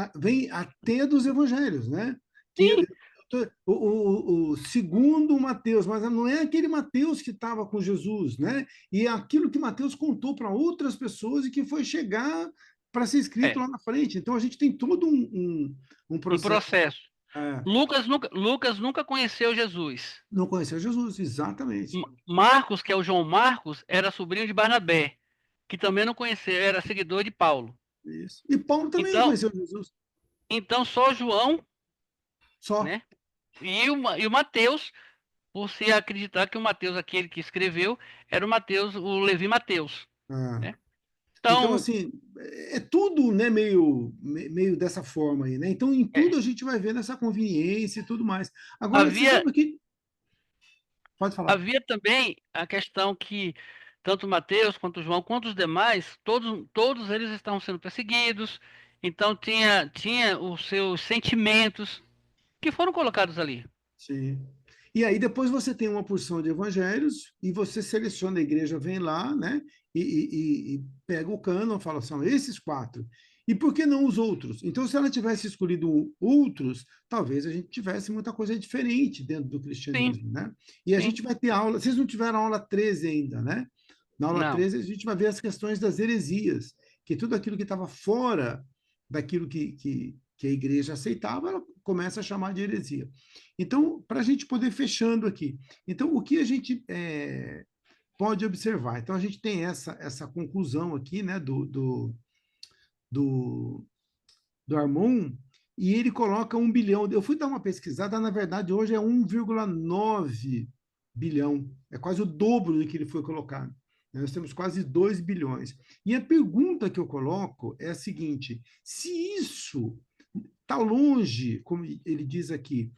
[SPEAKER 1] até dos evangelhos, né?
[SPEAKER 2] Sim,
[SPEAKER 1] Que o segundo Mateus, mas não é aquele Mateus que estava com Jesus, né? E é aquilo que Mateus contou para outras pessoas e que foi chegar para ser escrito
[SPEAKER 2] é
[SPEAKER 1] lá na frente. Então a gente tem todo um
[SPEAKER 2] um
[SPEAKER 1] processo.
[SPEAKER 2] processo.
[SPEAKER 1] É,
[SPEAKER 2] Lucas nunca conheceu Jesus.
[SPEAKER 1] não conheceu Jesus, exatamente.
[SPEAKER 2] Marcos, que é o João Marcos, era sobrinho de Barnabé, que também não conheceu, era seguidor de Paulo.
[SPEAKER 1] Isso. E Paulo também não
[SPEAKER 2] Então,
[SPEAKER 1] conheceu Jesus,
[SPEAKER 2] então só João,
[SPEAKER 1] só.
[SPEAKER 2] né? E o Mateus, por se acreditar que o Mateus, aquele que escreveu, era o Mateus, o Levi Mateus,
[SPEAKER 1] Ah.
[SPEAKER 2] né?
[SPEAKER 1] Então,
[SPEAKER 2] Então,
[SPEAKER 1] assim, é tudo, né, meio dessa forma aí, né? Então, em
[SPEAKER 2] é,
[SPEAKER 1] tudo a gente vai vendo essa conveniência e tudo mais. Agora, você
[SPEAKER 2] havia,
[SPEAKER 1] sabe o que... Pode falar.
[SPEAKER 2] havia também a questão que tanto Mateus quanto João, quanto os demais, todos eles estavam sendo perseguidos, então tinha os seus sentimentos que foram colocados ali.
[SPEAKER 1] Sim. E aí depois você tem uma porção de evangelhos e você seleciona, a igreja vem lá, né? E pega o cânon, fala, são esses quatro. E por que não os outros? Então, se ela tivesse escolhido outros, talvez a gente tivesse muita coisa diferente dentro do
[SPEAKER 2] Sim,
[SPEAKER 1] cristianismo, né? E a
[SPEAKER 2] sim.
[SPEAKER 1] gente vai ter aula, vocês não tiveram aula 13 ainda, né? Na aula
[SPEAKER 2] Não.
[SPEAKER 1] 13 a gente vai ver as questões das heresias, que tudo aquilo que estava fora daquilo que a igreja aceitava, ela começa a chamar de heresia. Então, para a gente poder fechando aqui, então o que a gente pode observar? Então, a gente tem essa conclusão aqui, né, do do Armon, e ele coloca 1 bilhão. Eu fui dar uma pesquisada, na verdade, hoje é 1,9 bilhão. É quase o dobro do que ele foi colocado. Nós temos quase 2 bilhões. E a pergunta que eu coloco é a seguinte: se isso está longe, como ele diz aqui,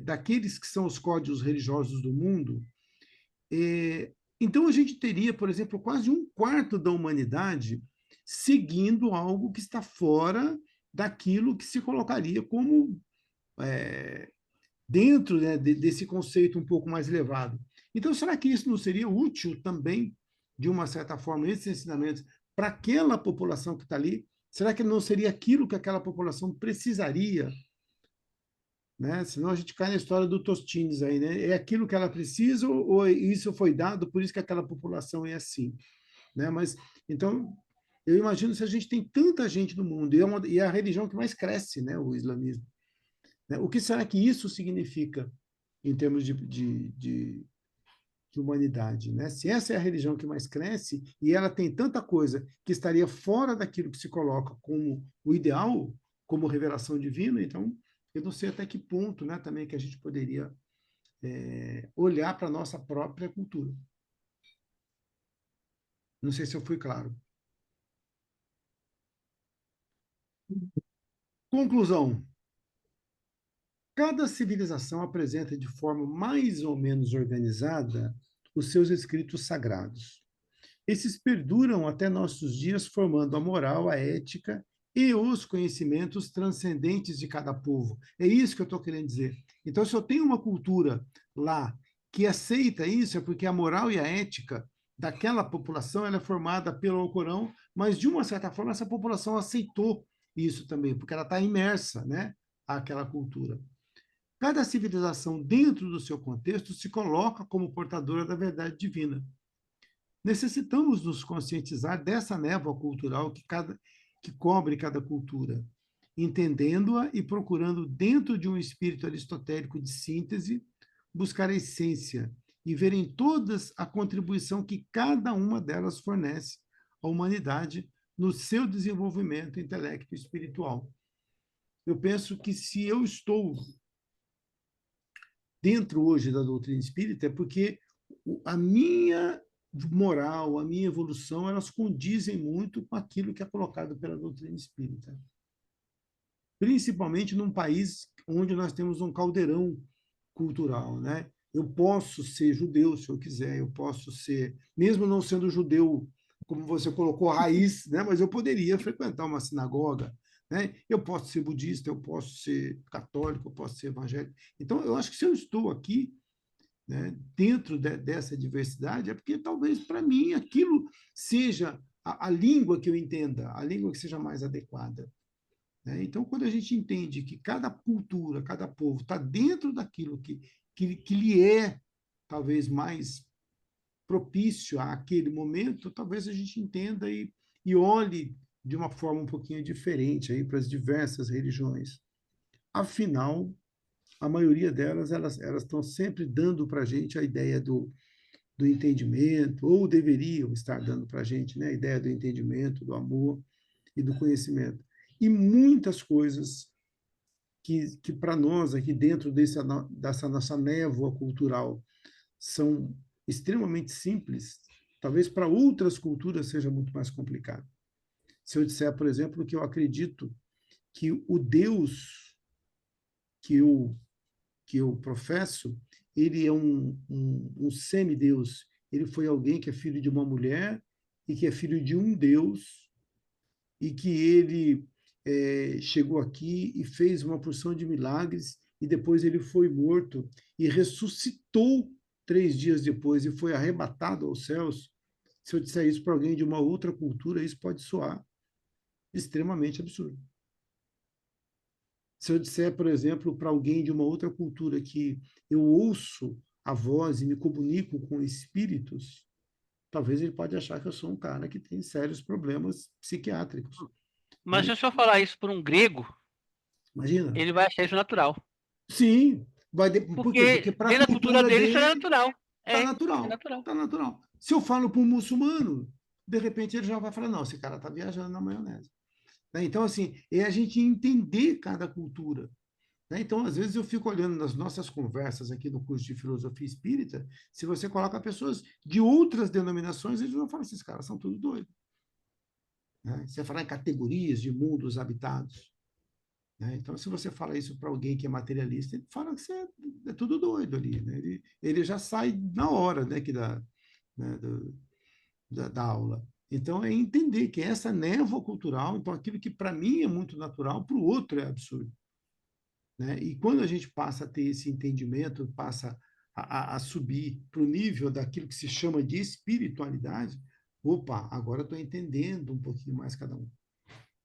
[SPEAKER 1] daqueles que são os códigos religiosos do mundo, então a gente teria, por exemplo, quase 1/4 da humanidade seguindo algo que está fora daquilo que se colocaria como dentro, né, desse conceito um pouco mais elevado. Então, será que isso não seria útil também, de uma certa forma, esses ensinamentos, para aquela população que está ali? Será que não seria aquilo que aquela população precisaria? Né? Senão a gente cai na história do Tostines aí, né? É aquilo que ela precisa ou isso foi dado, por isso que aquela população é assim, né? Mas então eu imagino se a gente tem tanta gente no mundo e é a religião que mais cresce, né? O islamismo, né? O que será que isso significa em termos de humanidade, né? Se essa é a religião que mais cresce e ela tem tanta coisa que estaria fora daquilo que se coloca como o ideal, como revelação divina, então eu não sei até que ponto, né, também que a gente poderia olhar para a nossa própria cultura. Não sei se eu fui claro. Conclusão. Cada civilização apresenta de forma mais ou menos organizada os seus escritos sagrados. Esses perduram até nossos dias, formando a moral, a ética e os conhecimentos transcendentes de cada povo. É isso que eu estou querendo dizer. Então, se eu tenho uma cultura lá que aceita isso, é porque a moral e a ética daquela população ela é formada pelo Alcorão, mas de uma certa forma essa população aceitou isso também, porque ela está imersa, né, àquela cultura. Cada civilização, dentro do seu contexto, se coloca como portadora da verdade divina. Necessitamos nos conscientizar dessa névoa cultural que cobre cada cultura, entendendo-a e procurando, dentro de um espírito aristotélico de síntese, buscar a essência e ver em todas a contribuição que cada uma delas fornece à humanidade no seu desenvolvimento intelecto e espiritual. Eu penso que se eu estou dentro hoje da doutrina espírita é porque a minha moral, a minha evolução, elas condizem muito com aquilo que é colocado pela doutrina espírita. Principalmente num país onde nós temos um caldeirão cultural, né? Eu posso ser judeu se eu quiser, eu posso ser, mesmo não sendo judeu, como você colocou, raiz, né? Mas eu poderia frequentar uma sinagoga, né? Eu posso ser budista, eu posso ser católico, eu posso ser evangélico. Então, eu acho que se eu estou aqui, né, dentro dessa diversidade, é porque talvez para mim aquilo seja a língua que eu entenda, a língua que seja mais adequada. Né? Então, quando a gente entende que cada cultura, cada povo está dentro daquilo que lhe é talvez mais propício àquele momento, talvez a gente entenda e olhe de uma forma um pouquinho diferente aí para as diversas religiões. Afinal, a maioria delas, elas estão sempre dando para a gente a ideia do entendimento, ou deveriam estar dando para a gente, né, a ideia do entendimento, do amor e do conhecimento. E muitas coisas que para nós, aqui dentro dessa nossa névoa cultural, são extremamente simples, talvez para outras culturas seja muito mais complicado. Se eu disser, por exemplo, que eu acredito que o Deus que eu professo, ele é um semideus. Ele foi alguém que é filho de uma mulher e que é filho de um Deus e que ele chegou aqui e fez uma porção de milagres e depois ele foi morto e ressuscitou 3 dias depois e foi arrebatado aos céus. Se eu disser isso para alguém de uma outra cultura, isso pode soar extremamente absurdo. Se eu disser, por exemplo, para alguém de uma outra cultura que eu ouço a voz e me comunico com espíritos, talvez ele pode achar que eu sou um cara que tem sérios problemas psiquiátricos,
[SPEAKER 2] Mas
[SPEAKER 1] né?
[SPEAKER 2] se eu só falar isso para um grego,
[SPEAKER 1] Imagina.
[SPEAKER 2] ele vai achar isso natural.
[SPEAKER 1] Sim, por quê? Porque
[SPEAKER 2] Porque
[SPEAKER 1] para a
[SPEAKER 2] dentro da cultura
[SPEAKER 1] cultura
[SPEAKER 2] dele isso é
[SPEAKER 1] dele
[SPEAKER 2] natural.
[SPEAKER 1] tá
[SPEAKER 2] É
[SPEAKER 1] natural,
[SPEAKER 2] natural.
[SPEAKER 1] tá natural. Se eu falo para um muçulmano, de repente ele já vai falar, não, esse cara tá viajando na maionese. Né? Então, assim, é a gente entender cada cultura. Né? Então, às vezes eu fico olhando nas nossas conversas aqui no curso de filosofia espírita, se você coloca pessoas de outras denominações, eles vão falar, esses caras são tudo doidos. Né? Você vai falar em categorias de mundos habitados. Né? Então, se você fala isso para alguém que é materialista, ele fala que você é tudo doido ali. Né? Ele já sai na hora, né, né, da aula. Então, é entender que essa névoa cultural, então aquilo que para mim é muito natural, para o outro é absurdo. Né? E quando a gente passa a ter esse entendimento, passa a subir para o nível daquilo que se chama de espiritualidade, opa, agora estou entendendo um pouquinho mais cada um.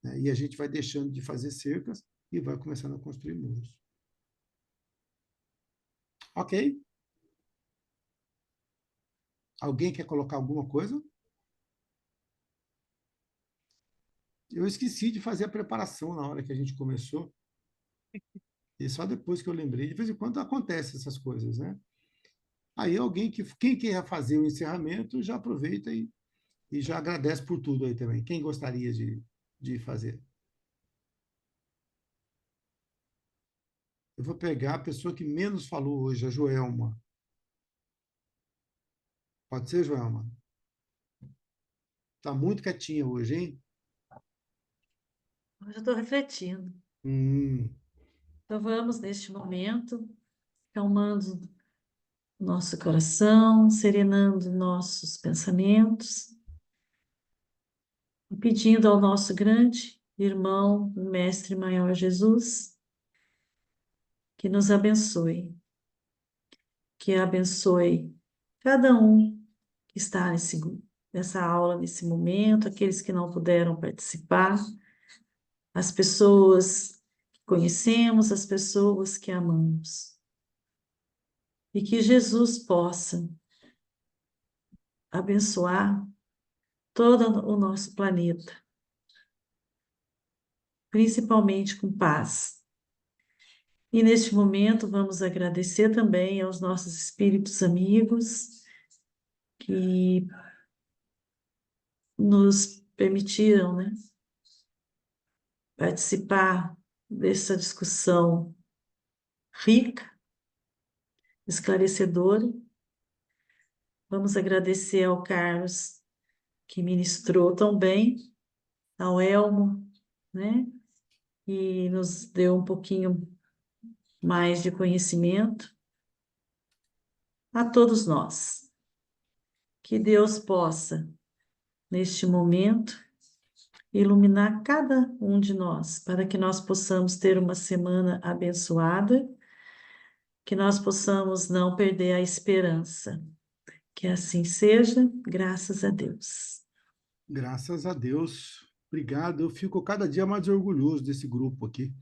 [SPEAKER 1] Né? E a gente vai deixando de fazer cercas e vai começando a construir muros. Ok? Alguém quer colocar alguma coisa? Eu esqueci de fazer a preparação na hora que a gente começou. E só depois que eu lembrei. De vez em quando acontecem essas coisas, né? Aí quem quer fazer o encerramento, já aproveita e já agradece por tudo aí também. Quem gostaria de fazer? Eu vou pegar a pessoa que menos falou hoje, a Joelma. Pode ser, Joelma? Está muito quietinha hoje, hein?
[SPEAKER 4] Eu estou refletindo.
[SPEAKER 1] Hum,
[SPEAKER 4] Então, vamos, neste momento, acalmando nosso coração, serenando nossos pensamentos e pedindo ao nosso grande irmão, o Mestre Maior Jesus, que nos abençoe, que abençoe cada um que está nessa aula, nesse momento, aqueles que não puderam participar, as pessoas que conhecemos, as pessoas que amamos. E que Jesus possa abençoar todo o nosso planeta, principalmente com paz. E neste momento vamos agradecer também aos nossos espíritos amigos que nos permitiram, né, participar dessa discussão rica, esclarecedora. Vamos agradecer ao Carlos, que ministrou tão bem, ao Elmo, né, e nos deu um pouquinho mais de conhecimento, a todos nós. Que Deus possa, neste momento, iluminar cada um de nós, para que nós possamos ter uma semana abençoada, que nós possamos não perder a esperança. Que assim seja, graças a Deus.
[SPEAKER 1] graças a Deus. Obrigado. Eu fico cada dia mais orgulhoso desse grupo aqui.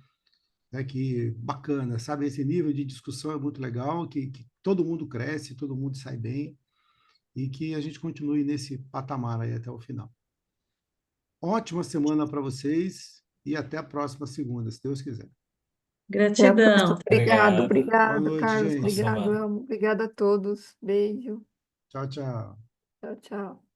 [SPEAKER 1] Né, que bacana, sabe? Esse nível de discussão é muito legal, que todo mundo cresce, todo mundo sai bem e que a gente continue nesse patamar aí até o final. Ótima semana para vocês e até a próxima segunda, se Deus quiser.
[SPEAKER 3] Até a próxima.
[SPEAKER 4] Gratidão.
[SPEAKER 3] Obrigado,
[SPEAKER 5] Obrigado.
[SPEAKER 1] Boa
[SPEAKER 3] obrigado,
[SPEAKER 1] noite,
[SPEAKER 3] Carlos.
[SPEAKER 1] gente.
[SPEAKER 5] Boa
[SPEAKER 3] Obrigado,
[SPEAKER 5] semana.
[SPEAKER 3] Amo. Obrigada a todos. Beijo.
[SPEAKER 1] Tchau, tchau.
[SPEAKER 3] Tchau, tchau.